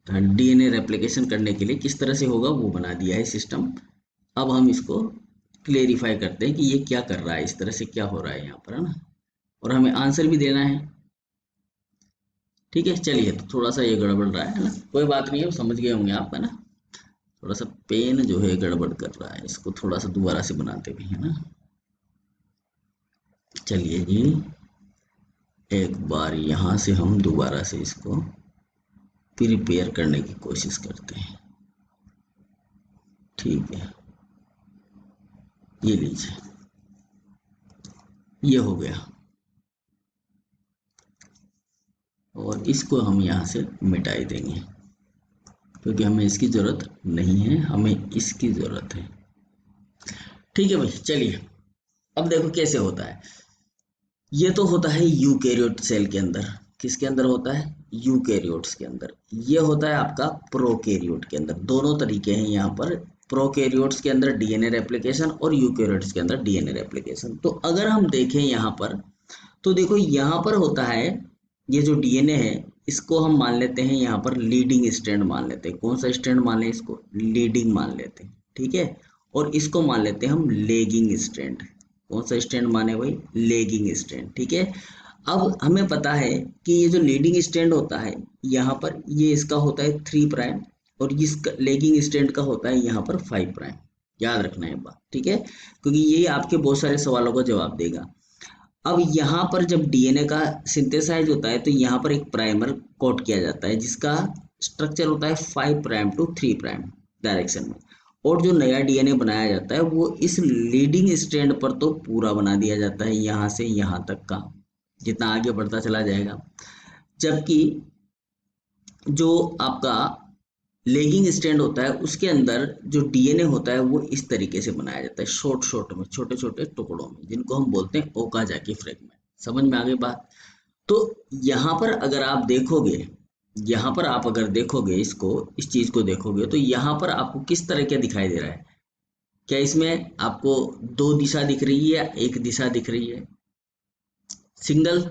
डीएनए रेप्लिकेशन करने के लिए किस तरह से होगा वो बना दिया है सिस्टम। अब हम इसको क्लेरिफाई करते हैं कि ये क्या कर रहा है, इस तरह से क्या हो रहा है यहाँ पर, है ना, और हमें आंसर भी देना है। ठीक है, चलिए, तो थोड़ा सा ये गड़बड़ रहा है ना, कोई बात नहीं है, वो समझ गए होंगे आप, है ना। थोड़ा सा पेन जो है गड़बड़ कर रहा है, इसको थोड़ा सा दोबारा से बनाते भी है ना। चलिए जी, एक बार यहाँ से हम दोबारा से इसको प्रिपेयर करने की कोशिश करते हैं। ठीक है, ये लीजिए, ये हो गया। और इसको हम यहाँ से मिटाई देंगे क्योंकि हमें इसकी ज़रूरत नहीं है, हमें इसकी ज़रूरत है। ठीक है भाई, चलिए अब देखो कैसे होता है। ये तो होता है यूकैरियोट सेल के अंदर। किसके अंदर होता है? यूकैरियोट्स के अंदर। ये होता है आपका प्रोकैरियोट के अंदर। दोनों तरीके हैं यहाँ पर, प्रोकैरियोट्स के अंदर डीएनए रेप्लिकेशन और यूकैरियोट्स के अंदर डीएनए रेप्लिकेशन। तो अगर हम देखें यहाँ पर, तो देखो यहाँ पर होता है ये जो डीएनए है, इसको हम मान लेते हैं यहाँ पर लीडिंग स्ट्रैंड मान लेते हैं। कौन सा स्ट्रैंड मान लें? इसको लीडिंग मान लेते हैं, ठीक है। और इसको मान लेते हैं हम लेगिंग स्ट्रैंड। कौन सा स्ट्रैंड माने भाई? लेगिंग स्ट्रैंड, ठीक है। अब हमें पता है कि ये जो लीडिंग स्ट्रैंड होता है यहाँ पर, ये इसका होता है 3' और इसका लेगिंग स्ट्रैंड का होता है यहाँ पर 5'। याद रखना है बात, ठीक है, क्योंकि ये आपके बहुत सारे सवालों का जवाब देगा। अब यहाँ पर जब डीएनए का सिंथेसाइज होता है तो यहाँ पर एक प्राइमर कोट किया जाता है जिसका स्ट्रक्चर होता है 5' to 3' डायरेक्शन में। और जो नया डीएनए बनाया जाता है वो इस लीडिंग स्ट्रैंड पर तो पूरा बना दिया जाता है, यहाँ से यहाँ तक का, जितना आगे बढ़ता चला जाएगा। जबकि जो आपका लेगिंग स्ट्रैंड होता है उसके अंदर जो डीएनए होता है वो इस तरीके से बनाया जाता है, शॉर्ट शॉर्ट में, छोटे छोटे टुकड़ों में, जिनको हम बोलते हैं ओकाजाकी फ्रेगमेंट। समझ में आ गई बात? तो यहाँ पर अगर आप देखोगे, यहाँ पर आप अगर देखोगे इसको, इस चीज को देखोगे तो यहाँ पर आपको किस तरह का दिखाई दे रहा है? क्या इसमें आपको दो दिशा दिख रही है या एक दिशा दिख रही है? सिंगल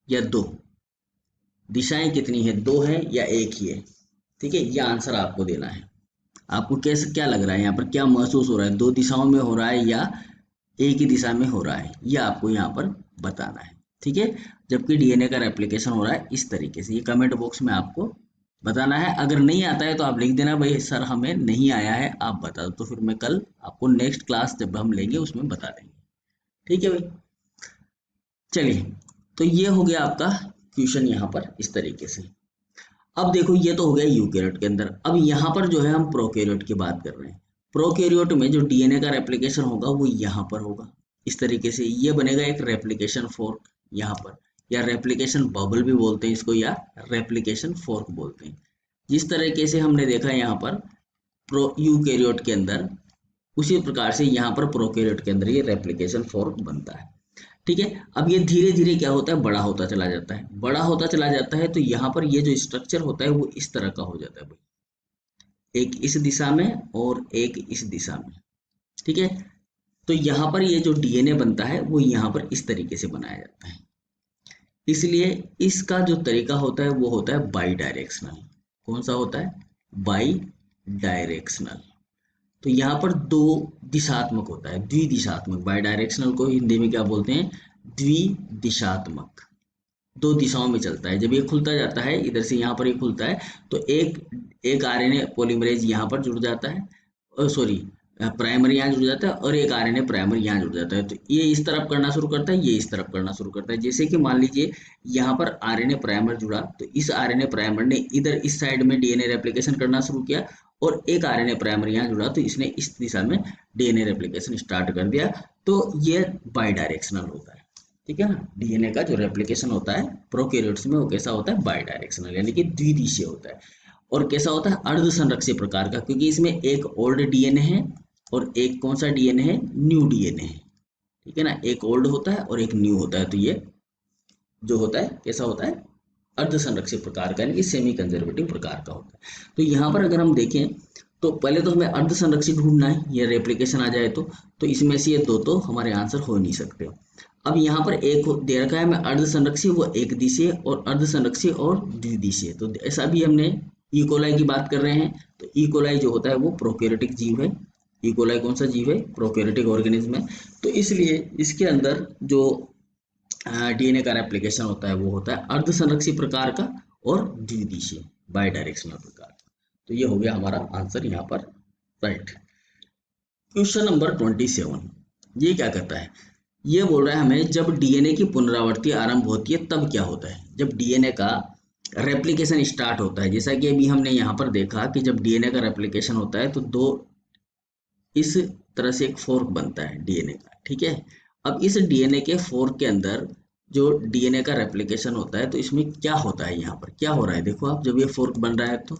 या दो? दिशाएं कितनी है? दो है या एक ही है? ठीक है, यह आंसर आपको देना है। आपको कैसे, क्या लग रहा है यहाँ पर, क्या महसूस हो रहा है? दो दिशाओं में हो रहा है या एक ही दिशा में हो रहा है? यह आपको यहाँ पर बताना है, ठीक है। जबकि डीएनए का रेप्लिकेशन हो रहा है इस तरीके से। ये कमेंट बॉक्स में आपको बताना है। अगर नहीं आता है तो आप लिख देना भाई सर हमें नहीं आया है, आप बता दो, तो फिर मैं कल आपको नेक्स्ट क्लास जब हम लेंगे उसमें बता देंगे, ठीक है भाई। चलिए, तो ये हो गया आपका क्वेश्चन यहाँ पर इस तरीके से। अब देखो ये तो हो गया यूकैरियोट के अंदर। अब यहाँ पर जो है हम प्रोकैरियोट की बात कर रहे हैं। प्रोकैरियोट में जो डीएनए का रेप्लिकेशन होगा वो यहाँ पर होगा इस तरीके से। ये बनेगा एक रेप्लिकेशन फोर्क यहाँ पर, या रेप्लिकेशन बबल भी बोलते हैं इसको, या रेप्लिकेशन फोर्क बोलते हैं। जिस तरीके से हमने देखा यहाँ पर प्रो यूकैरियोट के अंदर, उसी प्रकार से यहाँ पर प्रोकैरियोट के अंदर ये रेप्लिकेशन फोर्क बनता है, ठीक है। अब ये धीरे धीरे क्या होता है? बड़ा होता चला जाता है, बड़ा होता चला जाता है। तो यहाँ पर ये जो स्ट्रक्चर होता है वो इस तरह का हो जाता है भाई, एक इस दिशा में और एक इस दिशा में, ठीक है। तो यहाँ पर ये जो डीएनए बनता है वो यहाँ पर इस तरीके से बनाया जाता है। इसलिए इसका जो तरीका होता है वो होता है बाई डायरेक्शनल। कौन सा होता है? By directional. तो यहाँ पर दो दिशात्मक होता है, द्विदिशात्मक। बाई डायरेक्शनल को हिंदी में क्या बोलते हैं? द्विदिशात्मक। दो दिशाओं में चलता है। जब ये खुलता जाता है, इधर से यहाँ पर ये खुलता है, तो एक आरएनए पॉलीमरेज यहाँ पर जुड़ जाता है, सॉरी प्राइमर यहाँ जुड़ जाता है, और एक आरएनए प्राइमर यहाँ जुड़ जाता है। तो ये इस तरफ करना शुरू करता है, ये इस तरफ करना शुरू करता है। जैसे कि मान लीजिए यहाँ पर आरएनए प्राइमर जुड़ा, तो इस आरएनए प्राइमर ने इधर इस साइड में डीएनए रेप्लिकेशन करना शुरू किया, और एक आरएनए प्राइमर यहाँ जुड़ा तो इसने इस दिशा में डीएनए रेप्लिकेशन स्टार्ट कर दिया। तो ये बाई डायरेक्शनल होता है, ठीक है ना। डीएनए का जो रेप्लिकेशन होता है प्रोकैरियोट्स में वो कैसा होता है? बाई डायरेक्शनल, यानी कि द्विदिशीय होता है। और कैसा होता है? अर्ध संरक्षित प्रकार का, क्योंकि इसमें एक ओल्ड डीएनए है और एक कौन सा डीएनए है? न्यू डीएनए है, ठीक है ना। एक ओल्ड होता है और एक न्यू होता है। तो ये जो होता है कैसा होता है? अर्ध संरक्षित प्रकार का, यानी कि सेमी कंजर्वेटिव प्रकार का होता है। तो यहाँ पर अगर हम देखें तो पहले तो हमें अर्ध संरक्षित ढूंढना है, ये रेप्लिकेशन आ जाए तो इसमें से ये दो तो हमारे आंसर हो नहीं सकते। अब यहाँ पर एक दे रखा है हमें अर्ध संरक्षी, वो एक दिशीय, और अर्ध संरक्षी और द्विदिशीय। तो ऐसा भी हमने इकोलाई की बात कर रहे हैं, तो इकोलाई जो होता है वो प्रोकैरियोटिक जीव है। इकोलाई कौन सा जीव है? प्रोकैरियोटिक ऑर्गेनिज्म है। तो इसलिए इसके अंदर जो डीएनए का रेप्लिकेशन होता है वो होता है अर्ध संरक्षी प्रकार का और द्विदिशीय बाई डायरेक्शनल प्रकार। तो ये हो गया हमारा आंसर यहाँ पर राइट। क्वेश्चन नंबर 27, ये क्या करता है, ये बोल रहा है हमें जब डीएनए की पुनरावृत्ति आरंभ होती है तब क्या होता है। जब डीएनए का रेप्लिकेशन स्टार्ट होता है, जैसा कि अभी हमने यहाँ पर देखा कि जब डीएनए का रेप्लिकेशन होता है तो दो इस तरह से एक फोर्क बनता है डीएनए का, ठीक है। अब इस डीएनए के फोर्क के अंदर जो डीएनए का रेप्लिकेशन होता है तो इसमें क्या होता है, यहाँ पर क्या हो रहा है, देखो आप, जब ये फोर्क बन रहा है तो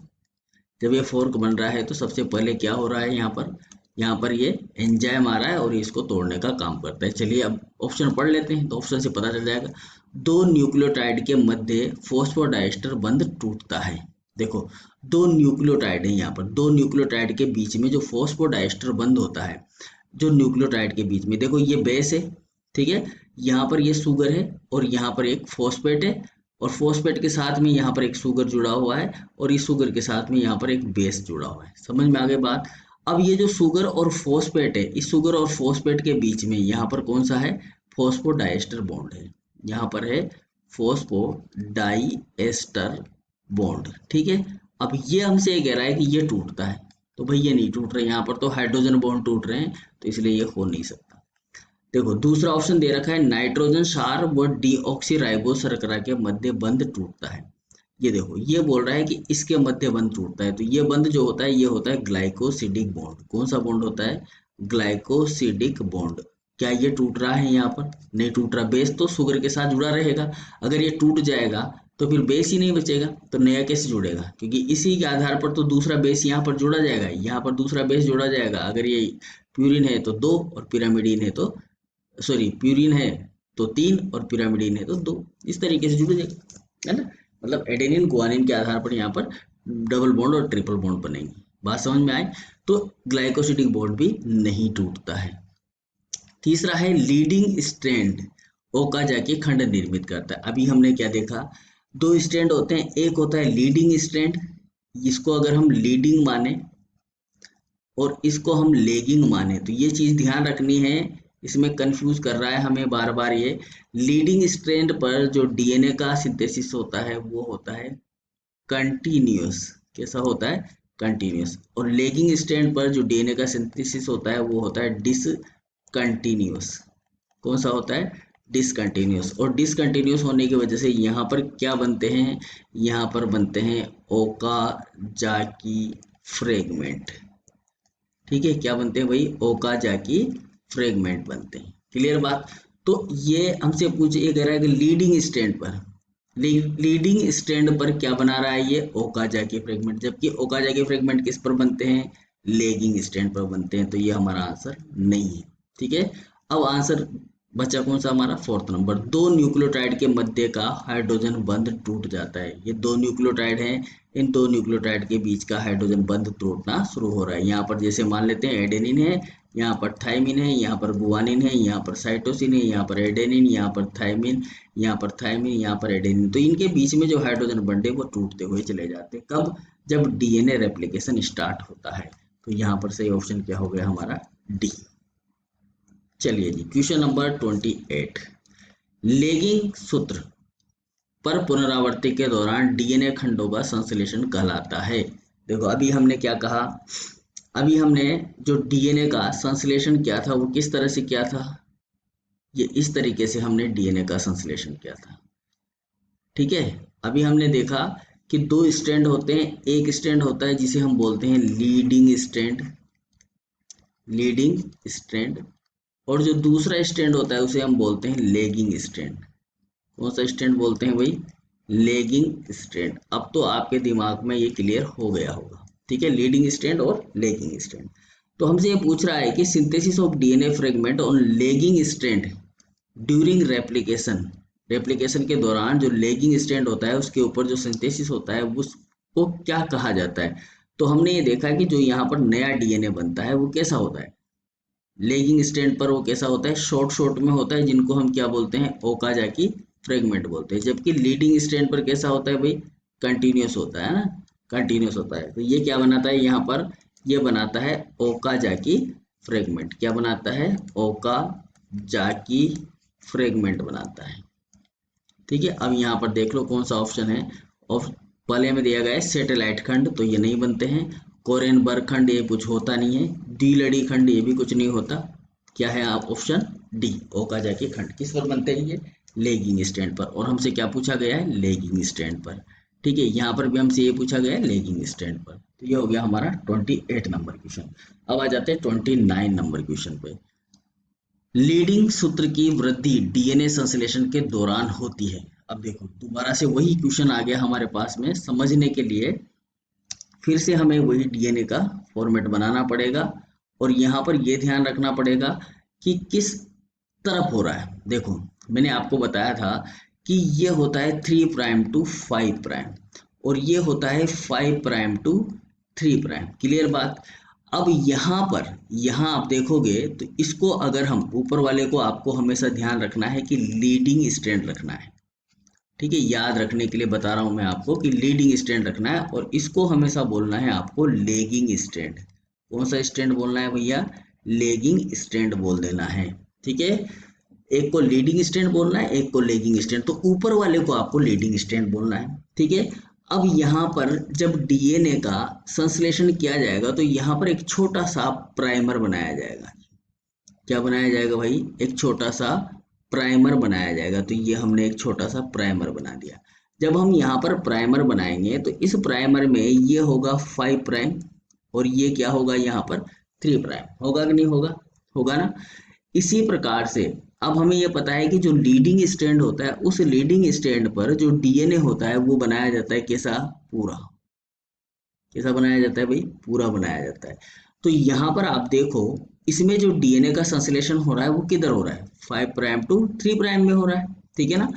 जब ये फोर्क बन रहा है तो सबसे पहले क्या हो रहा है, यहाँ पर ये एंजाइम आ रहा है और इसको तोड़ने का काम करता है। चलिए अब ऑप्शन पढ़ लेते हैं तो ऑप्शन से पता चल जाएगा। दो न्यूक्लियोटाइड के मध्य फॉस्फोडाइस्टर बंध टूटता है। देखो दो न्यूक्लियोटाइड है, यहाँ पर दो न्यूक्लियोटाइड के बीच में जो फॉस्फोडाइस्टर बंध होता है, जो न्यूक्लियोटाइड के बीच में, देखो ये बेस है, ठीक है, यहाँ पर ये शुगर है और यहाँ पर एक फॉस्फेट है, और फॉस्फेट के साथ में यहाँ पर एक शुगर जुड़ा हुआ है और इस शुगर के साथ में यहाँ पर एक बेस जुड़ा हुआ है। समझ में आ गई बात। अब ये जो शुगर और फॉस्फेट है, इस शुगर और फॉस्फेट के बीच में यहाँ पर कौन सा है, फॉस्फोडाइएस्टर बॉन्ड है, यहाँ पर है फॉस्फोडाइएस्टर बॉन्ड, ठीक है। अब ये हमसे ये कह रहा है कि ये टूटता है, तो भाई ये नहीं टूट रहे, यहाँ पर तो हाइड्रोजन बॉन्ड टूट रहे हैं, तो इसलिए ये हो नहीं सकता। देखो दूसरा ऑप्शन दे रखा है नाइट्रोजन क्षार व डीऑक्सीराइबो शर्करा के मध्य बंध टूटता है। ये देखो ये बोल रहा है कि इसके मध्य बंध टूटता है, तो ये बंध जो होता है ये होता है ग्लाइकोसिडिक बॉन्ड। कौन सा बॉन्ड होता है, ग्लाइकोसिडिक बॉन्ड। क्या ये टूट रहा है, यहाँ पर नहीं टूट रहा, बेस तो शुगर के साथ जुड़ा रहेगा। अगर ये टूट जाएगा तो फिर बेस ही नहीं बचेगा, तो नया कैसे जुड़ेगा, क्योंकि इसी के आधार पर तो दूसरा बेस यहाँ पर जोड़ा जाएगा, यहाँ पर दूसरा बेस जोड़ा जाएगा। अगर ये प्यूरिन है तो 2 और पिरामिडीन है तो सॉरी प्यूरिन है तो 3 और पिरामिडीन है तो 2, इस तरीके से जुड़ जाएगा, है ना। मतलब एडेनिन गुआनिन के आधार पर यहाँ पर डबल बॉन्ड और ट्रिपल बॉन्ड बनेंगे। बात समझ में आए। तो ग्लाइकोसिडिक बॉन्ड भी नहीं टूटता है। तीसरा है लीडिंग स्ट्रैंड ओकाजाकी खंड निर्मित करता है। अभी हमने क्या देखा, दो स्ट्रैंड होते हैं, एक होता है लीडिंग स्ट्रैंड, इसको अगर हम लीडिंग माने और इसको हम लेगिंग माने, तो ये चीज ध्यान रखनी है, इसमें कंफ्यूज कर रहा है हमें बार बार। ये लीडिंग स्ट्रैंड पर जो डीएनए का सिंथेसिस होता है वो होता है कंटिन्यूअस। कैसा होता है, कंटिन्यूअस। और लेगिंग स्ट्रैंड पर जो डीएनए का सिंथेसिस होता है वो होता है डिसकंटिन्यूअस। कौन सा होता है, डिसकंटिन्यूअस। और डिसकंटिन्यूअस होने की वजह से यहाँ पर क्या बनते हैं, यहाँ पर बनते हैं ओकाजाकी फ्रेगमेंट, ठीक है। क्या बनते हैं भाई, ओकाजाकी फ्रेगमेंट बनते हैं। क्लियर बात। तो ये हमसे पूछे, ये कह रहा है कि लीडिंग स्ट्रैंड पर, लीडिंग स्ट्रैंड पर क्या बना रहा है, ये ओकाजाकी फ्रेगमेंट, जबकि ओकाजाकी फ्रेगमेंट किस पर बनते हैं, लेगिंग स्ट्रैंड पर बनते हैं। तो ये हमारा आंसर नहीं है, ठीक है। अब आंसर बचा कौन सा हमारा, फोर्थ नंबर, दो न्यूक्लियोटाइड के मध्य का हाइड्रोजन बंध टूट जाता है। ये दो न्यूक्लियोटाइड हैं, इन दो न्यूक्लियोटाइड के बीच का हाइड्रोजन बंध टूटना शुरू हो रहा है। यहाँ पर जैसे मान लेते हैं एडेनिन है, यहाँ पर थाइमिन है, यहाँ पर गुआनिन है, यहाँ पर साइटोसिन है, यहाँ पर एडेनिन, यहाँ पर थाइमिन, यहाँ पर थाइमिन, यहाँ पर एडेनिन। तो इनके बीच में जो हाइड्रोजन बंध है वो टूटते हुए चले जाते हैं। कब, जब डीएनए रेप्लिकेशन स्टार्ट होता है। तो यहाँ पर सही ऑप्शन क्या हो गया हमारा, डी। चलिए जी क्वेश्चन नंबर 28, लेगिंग सूत्र पर पुनरावृत्ति के दौरान डीएनए खंडों का संश्लेषण कहलाता है। देखो अभी हमने क्या कहा, अभी हमने जो डीएनए का संश्लेषण किया था वो किस तरह से किया था, ये इस तरीके से हमने डीएनए का संश्लेषण किया था, ठीक है। अभी हमने देखा कि दो स्ट्रैंड होते हैं, एक स्ट्रैंड होता है जिसे हम बोलते हैं लीडिंग स्ट्रैंड, लीडिंग स्ट्रैंड, और जो दूसरा स्ट्रैंड होता है उसे हम बोलते हैं लेगिंग स्ट्रैंड। कौन सा स्ट्रैंड बोलते हैं भाई, लेगिंग स्ट्रैंड। अब तो आपके दिमाग में ये क्लियर हो गया होगा, ठीक है, लीडिंग स्ट्रैंड और लेगिंग स्ट्रैंड। तो हमसे ये पूछ रहा है कि synthesis of DNA fragment on lagging strand during replication, replication के दौरान जो लेगिंग स्ट्रैंड होता है उसके ऊपर जो सिंथेसिस होता है उसको क्या कहा जाता है। तो हमने ये देखा कि जो यहाँ पर नया डीएनए बनता है वो कैसा होता है, लेगिंग स्ट्रैंड पर वो कैसा होता है, शॉर्ट शॉर्ट में होता है, जिनको हम क्या बोलते हैं, ओकाजाकी फ्रेगमेंट बोलते हैं। जबकि लीडिंग स्ट्रैंड पर कैसा होता है भाई, कंटिन्यूस होता है ना, कंटिन्यूस होता है। तो ये क्या बनाता है, यहाँ पर ये बनाता है ओकाजाकी फ्रेगमेंट। क्या बनाता है, ओकाजाकी फ्रेगमेंट बनाता है, ठीक है। अब यहाँ पर देख लो कौन सा ऑप्शन है, और पहले में दिया गया है सैटेलाइट खंड, तो ये नहीं बनते हैं। कोरेनबर्ग खंड ये कुछ होता नहीं है, द्विलड़ी खंड ये भी कुछ नहीं होता। क्या है आप ऑप्शन डी, ओकाजाकी खंड किस पर बनते हैं ये, लेगिंग स्टैंड पर। और हमसे क्या पूछा गया है, लेगिंग स्टैंड पर। ठीक है, यहाँ पर भी हमसे ये पूछा गया है लेगिंग स्टैंड पर। तो ये हो गया हमारा 28 नंबर क्वेश्चन। अब आ जाते हैं 29 नंबर क्वेश्चन पे। लीडिंग सूत्र की वृद्धि डीएनए संश्लेषण के दौरान होती है। अब देखो दोबारा से वही क्वेश्चन आ गया हमारे पास में, समझने के लिए फिर से हमें वही डीएनए का फॉर्मेट बनाना पड़ेगा। और यहाँ पर यह ध्यान रखना पड़ेगा कि किस तरफ हो रहा है। देखो मैंने आपको बताया था कि ये होता है 3 प्राइम टू 5 प्राइम, और ये होता है 5 प्राइम टू 3 प्राइम। क्लियर बात। अब यहाँ आप देखोगे तो इसको अगर हम ऊपर वाले को, आपको हमेशा ध्यान रखना है कि लीडिंग स्ट्रैंड रखना है। ठीक है, याद रखने के लिए बता रहा हूं मैं आपको कि लीडिंग स्ट्रैंड रखना है, और इसको हमेशा बोलना है आपको लेगिंग स्ट्रैंड। कौन सा स्ट्रैंड बोलना है भैया, लेगिंग स्ट्रैंड बोल देना है। ठीक है, एक को लीडिंग स्ट्रैंड बोलना है, एक को लेगिंग स्ट्रैंड, तो ऊपर वाले को आपको लीडिंग स्ट्रैंड बोलना है। ठीक है, अब यहाँ पर जब डीएनए का संश्लेषण किया जाएगा तो यहाँ पर एक छोटा सा प्राइमर बनाया जाएगा। क्या बनाया जाएगा भाई, एक छोटा सा प्राइमर बनाया जाएगा। तो ये हमने एक छोटा सा प्राइमर बना दिया। जब हम यहाँ पर प्राइमर बनाएंगे तो इस प्राइमर में ये होगा 5 प्राइम, और ये क्या होगा यहाँ पर 3 प्राइम। होगा कि नहीं होगा, होगा ना। इसी प्रकार से अब हमें यह पता है कि जो लीडिंग स्ट्रैंड होता है, उस लीडिंग स्ट्रैंड पर जो डीएनए होता है वो बनाया जाता है कैसा, पूरा। कैसा बनाया जाता है भाई, पूरा बनाया जाता है। तो यहाँ पर आप देखो, इसमें जो डीएनए का संश्लेषण हो रहा है वो किधर हो रहा है, 5 प्राइम टू 3 प्राइम में हो रहा है। ठीक है ना।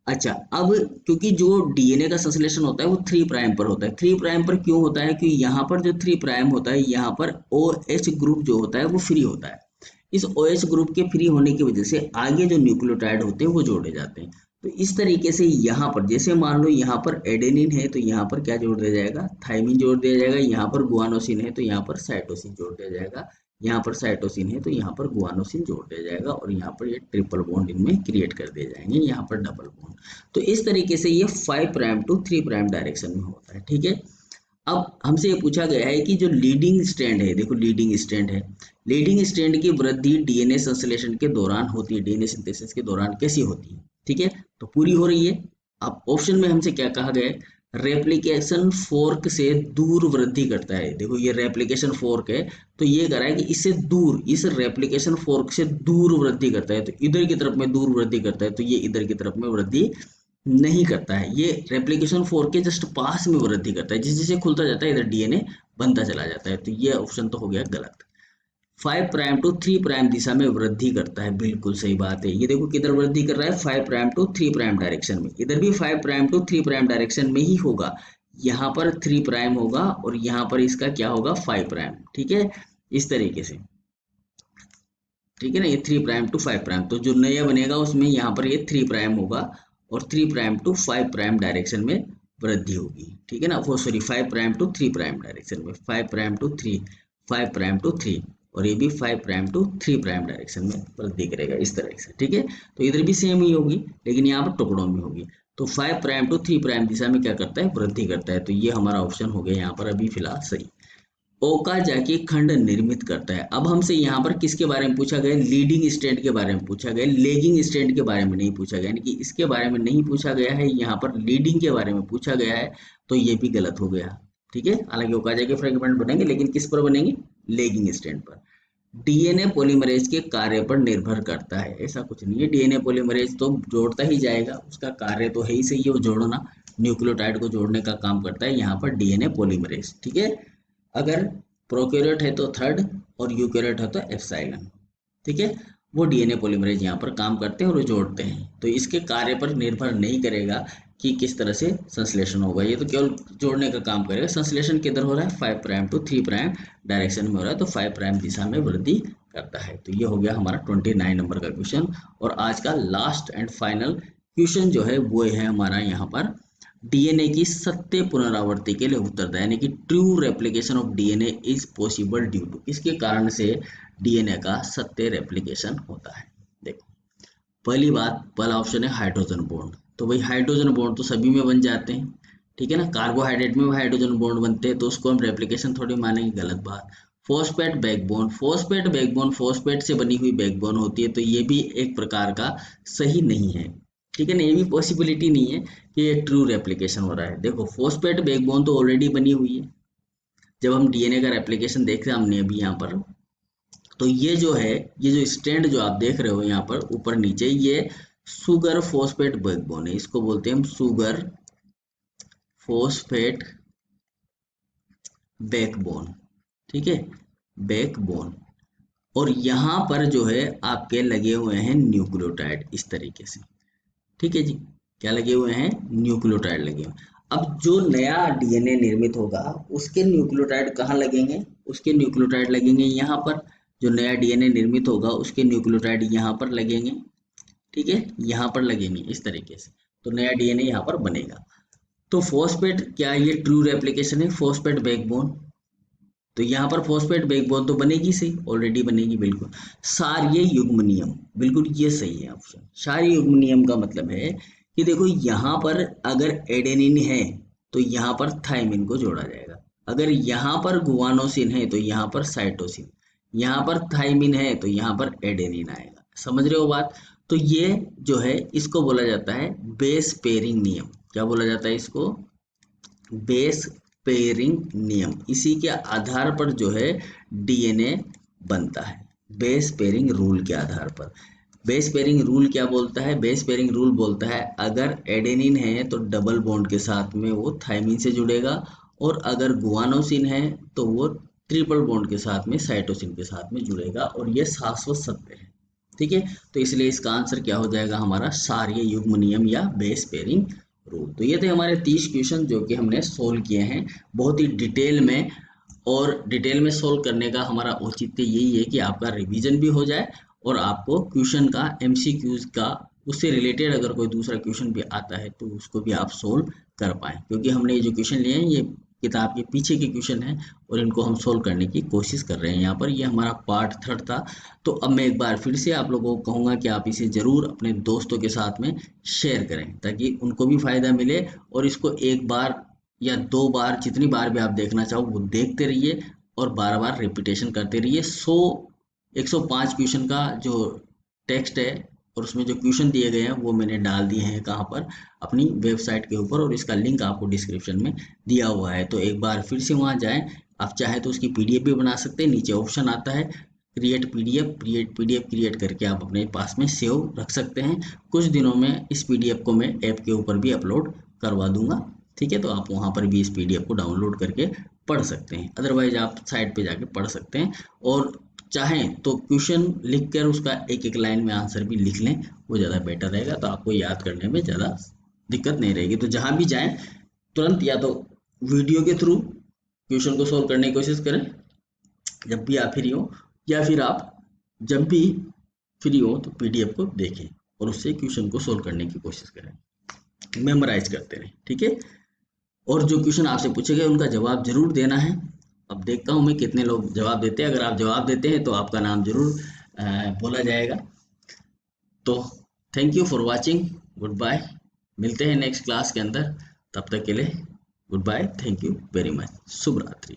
अच्छा, अब क्योंकि जो डीएनए का संश्लेषण होता है वो 3 प्राइम पर होता है। 3 प्राइम पर क्यों होता है, क्योंकि यहाँ पर जो 3 प्राइम होता है, यहाँ पर OH ग्रुप जो होता है वो फ्री होता है। इस OH ग्रुप के फ्री होने की वजह से आगे जो न्यूक्लियोटाइड होते हैं वो जोड़े जाते हैं। तो इस तरीके से यहाँ पर जैसे मान लो यहाँ पर एडेनिन है तो यहाँ पर क्या जोड़ दिया जाएगा, थाइमिन जोड़ दिया जाएगा। यहाँ पर गुआनोसिन है तो यहाँ पर साइटोसिन जोड़ दिया जाएगा। यहाँ पर साइटोसिन है तो यहाँ पर गुआनोसिन जोड़ दिया जाएगा, और यहाँ पर ये ट्रिपल बॉन्ड इनमें क्रिएट कर दिए जाएंगे, यहाँ पर डबल बॉन्ड। तो इस तरीके से ये 5 प्राइम टू 3 प्राइम डायरेक्शन में होता है। ठीक है, अब हमसे ये पूछा गया है कि जो लीडिंग स्ट्रैंड है, देखो लीडिंग स्ट्रैंड है, लीडिंग स्ट्रैंड की वृद्धि डीएनए संश्लेषण के दौरान होती है, डीएनए सिंथेसिस के दौरान कैसी होती है। ठीक है, तो पूरी हो रही है। अब ऑप्शन में हमसे क्या कहा गया है, रेप्लिकेशन फोर्क से दूर वृद्धि करता है। देखो ये रेप्लिकेशन फोर्क है, तो ये कह रहा है कि इससे दूर, इस रेप्लिकेशन फोर्क से दूर वृद्धि करता है। तो इधर की तरफ में दूर वृद्धि करता है, तो ये इधर की तरफ में वृद्धि नहीं करता है। ये रेप्लिकेशन फोर्क के जस्ट पास में वृद्धि करता है, जिस जैसे खुलता जाता है इधर डीएनए बनता चला जाता है। तो ये ऑप्शन तो हो गया गलत। 5 प्राइम टू 3 प्राइम दिशा में वृद्धि करता है, बिल्कुल सही बात है। ये देखो किधर वृद्धि कर रहा है, 5 प्राइम टू 3 प्राइम डायरेक्शन में। इधर भी 5 प्राइम टू 3 प्राइम डायरेक्शन में ही होगा। यहाँ पर 3 प्राइम होगा और यहाँ पर इसका क्या होगा, 5 प्राइम। ठीक है, इस तरीके से। ठीक है ना, ये 3 प्राइम टू 5 प्राइम, तो जो नया बनेगा उसमें यहाँ पर ये 3 प्राइम होगा, और 3 प्राइम टू 5 प्राइम डायरेक्शन में वृद्धि होगी। ठीक है ना, वो sorry 5 prime to 3 prime direction में, 5 प्राइम टू 3, 5 प्राइम टू 3, और ये भी 5 प्राइम टू 3 प्राइम डायरेक्शन में वृद्धि करेगा इस तरह से। ठीक है, तो इधर भी सेम ही होगी, लेकिन यहाँ पर टुकड़ों में होगी। तो 5 प्राइम टू 3 प्राइम दिशा में क्या करता है, वृद्धि करता है। तो ये हमारा ऑप्शन हो गया यहाँ पर अभी फिलहाल सही। ओकाजाकी खंड निर्मित करता है। अब हमसे यहाँ पर किसके बारे में पूछा गया, लीडिंग स्ट्रैंड के बारे में पूछा गया, लेगिंग स्ट्रैंड के बारे में नहीं पूछा गया, यानी कि इसके बारे में नहीं पूछा गया है, यहाँ पर लीडिंग के बारे में पूछा गया है। तो ये भी गलत हो गया। ठीक है, हालांकि ओकाजाकी फ्रेगमेंट बनेंगे, लेकिन किस पर बनेंगे, लेगिंग स्ट्रैंड पर। डीएनए पॉलीमरेज के कार्य पर निर्भर करता है, ऐसा कुछ नहीं है। डीएनए पॉलीमरेज तो जोड़ता ही जाएगा, उसका कार्य तो है ही सही है, वो जोड़ना, न्यूक्लियोटाइड को जोड़ने का काम करता है यहाँ पर डीएनए पॉलीमरेज। ठीक है, अगर प्रोकैरियोट है तो थर्ड, और यूकैरियोट है तो एप्सिलॉन। ठीक है, वो डीएनए पॉलीमरेज यहाँ पर काम करते हैं और वो जोड़ते हैं। तो इसके कार्य पर निर्भर नहीं करेगा कि किस तरह से संश्लेषण होगा, ये तो केवल जोड़ने का काम करेगा। संश्लेषण किधर हो रहा है, 5 प्राइम टू 3 प्राइम डायरेक्शन में हो रहा है, तो 5 प्राइम दिशा में वृद्धि करता है। तो ये हो गया हमारा 29 नंबर का क्वेश्चन। और आज का लास्ट एंड फाइनल क्वेश्चन जो है वो है हमारा यहाँ पर डीएनए की सत्य पुनरावृत्ति के लिए उत्तर था, यानी कि true replication of DNA is possible due to, इसके कारण से डीएनए का सत्य रेप्लिकेशन होता है। देखो पहली बात, पहला ऑप्शन है हाइड्रोजन बॉन्ड। तो भाई हाइड्रोजन बॉन्ड तो सभी में बन जाते हैं। ठीक है ना। कार्बोहाइड्रेट में हाइड्रोजन बॉन्ड बनते हैं तो उसको हम रेप्लिकेशन थोड़ी मानेंगे, गलत बात। Phosphate backbone, phosphate backbone phosphate से बनी हुई बैकबोन होती है, तो ये भी एक प्रकार का सही नहीं है, ठीक है ना। ये भी पॉसिबिलिटी नहीं है कि ये ट्रू रेप्लिकेशन हो रहा है। देखो फॉस्फेट बैकबोन तो ऑलरेडी बनी हुई है, जब हम डीएनए का रेप्लिकेशन देख रहे हैं हमने अभी यहाँ पर, तो ये जो है, ये जो स्टैंड जो आप देख रहे हो यहाँ पर ऊपर नीचे, ये सुगर फॉस्फेट बैकबोन है, इसको बोलते हैं हम सुगर फॉस्फेट बैकबोन, ठीक है, बैकबोन। और यहाँ पर जो है आपके लगे हुए हैं न्यूक्लियोटाइड इस तरीके से, ठीक है जी। क्या लगे हुए हैं? न्यूक्लियोटाइड लगे हुए हैं। अब जो नया डीएनए निर्मित होगा उसके न्यूक्लियोटाइड कहाँ लगेंगे? उसके न्यूक्लियोटाइड लगेंगे यहाँ पर। जो नया डीएनए निर्मित होगा उसके न्यूक्लियोटाइड यहाँ पर लगेंगे, ठीक है, यहाँ पर लगेंगे इस तरीके से, तो नया डीएनए यहाँ पर बनेगा। तो फॉस्फेट, क्या ये ट्रू रेप्लिकेशन है फॉस्फेट बैकबोन? तो यहाँ पर फॉस्फेट बैकबोन तो बनेगी, सही, ऑलरेडी बनेगी, बिल्कुल। क्षारीय युग्म नियम, बिल्कुल ये सही है ऑप्शन। क्षारीय युग्म नियम का मतलब है कि देखो यहाँ पर अगर एडेनिन है तो यहाँ पर थाइमिन को जोड़ा जाएगा, अगर यहाँ पर गुआनोसिन है तो यहाँ पर साइटोसिन, यहाँ पर थाइमिन है तो यहाँ पर एडेनिन आएगा। समझ रहे हो बात? तो ये जो है इसको बोला जाता है बेस पेयरिंग नियम। क्या बोला जाता है इसको? बेस पेयरिंग नियम। इसी के आधार पर जो है डीएनए बनता है, बेस पेयरिंग रूल के आधार पर। बेस पेयरिंग रूल क्या बोलता है? बेस पेयरिंग रूल बोलता है अगर एडेनिन है तो डबल बॉन्ड के साथ में वो थाइमिन से जुड़ेगा, और अगर गुआनोसिन है तो वो ट्रिपल बॉन्ड के साथ में साइटोसिन के साथ में जुड़ेगा, और ये शाश्वत सत्य है, ठीक है। तो इसलिए इसका आंसर क्या हो जाएगा हमारा? क्षारीय युग्म नियम या बेस पेयरिंग रूल। तो ये थे हमारे 30 क्वेश्चन जो कि हमने सोल्व किए हैं बहुत ही डिटेल में। और डिटेल में सोल्व करने का हमारा औचित्य यही है कि आपका रिवीजन भी हो जाए और आपको क्वेश्चन का एमसीक्यूज का उससे रिलेटेड अगर कोई दूसरा क्वेश्चन भी आता है तो उसको भी आप सोल्व कर पाएँ, क्योंकि हमने ये जो क्वेश्चन लिए हैं ये किताब के पीछे के क्वेश्चन हैं और इनको हम सोल्व करने की कोशिश कर रहे हैं यहाँ पर। ये हमारा पार्ट 3 था। तो अब मैं एक बार फिर से आप लोगों को कहूँगा कि आप इसे ज़रूर अपने दोस्तों के साथ में शेयर करें ताकि उनको भी फ़ायदा मिले, और इसको एक बार या 2 बार, जितनी बार भी आप देखना चाहो वो देखते रहिए और बार बार रिपीटेशन करते रहिए। 105 क्वेश्चन का जो टेक्स्ट है और उसमें जो क्वेश्चन दिए गए हैं वो मैंने डाल दिए हैं कहाँ पर? अपनी वेबसाइट के ऊपर, और इसका लिंक आपको डिस्क्रिप्शन में दिया हुआ है। तो एक बार फिर से वहाँ जाएं। आप चाहे तो उसकी पीडीएफ भी बना सकते हैं, नीचे ऑप्शन आता है क्रिएट पीडीएफ, पीडीएफ क्रिएट करके आप अपने पास में सेव रख सकते हैं। कुछ दिनों में इस पीडीएफ को मैं ऐप के ऊपर भी अपलोड करवा दूंगा, ठीक है। तो आप वहाँ पर भी इस पीडीएफ को डाउनलोड करके पढ़ सकते हैं, अदरवाइज आप साइट पे जाके पढ़ सकते हैं। और चाहें तो क्वेश्चन लिख कर उसका एक एक लाइन में आंसर भी लिख लें, वो ज़्यादा बेटर रहेगा, तो आपको याद करने में ज़्यादा दिक्कत नहीं रहेगी। तो जहाँ भी जाएं तुरंत या तो वीडियो के थ्रू क्वेश्चन को सोल्व करने की कोशिश करें जब भी आप फ्री हो, या फिर आप जब भी फ्री हो तो पीडीएफ को देखें और उससे क्वेश्चन को सोल्व करने की कोशिश करें, मेमोराइज करते रहें, ठीक है। और जो क्वेश्चन आपसे पूछे गए उनका जवाब जरूर देना है। अब देखता हूँ मैं कितने लोग जवाब देते हैं। अगर आप जवाब देते हैं तो आपका नाम जरूर बोला जाएगा। तो thank you for watching, good bye. मिलते हैं नेक्स्ट क्लास के अंदर, तब तक के लिए good bye, thank you very much, शुभ रात्रि।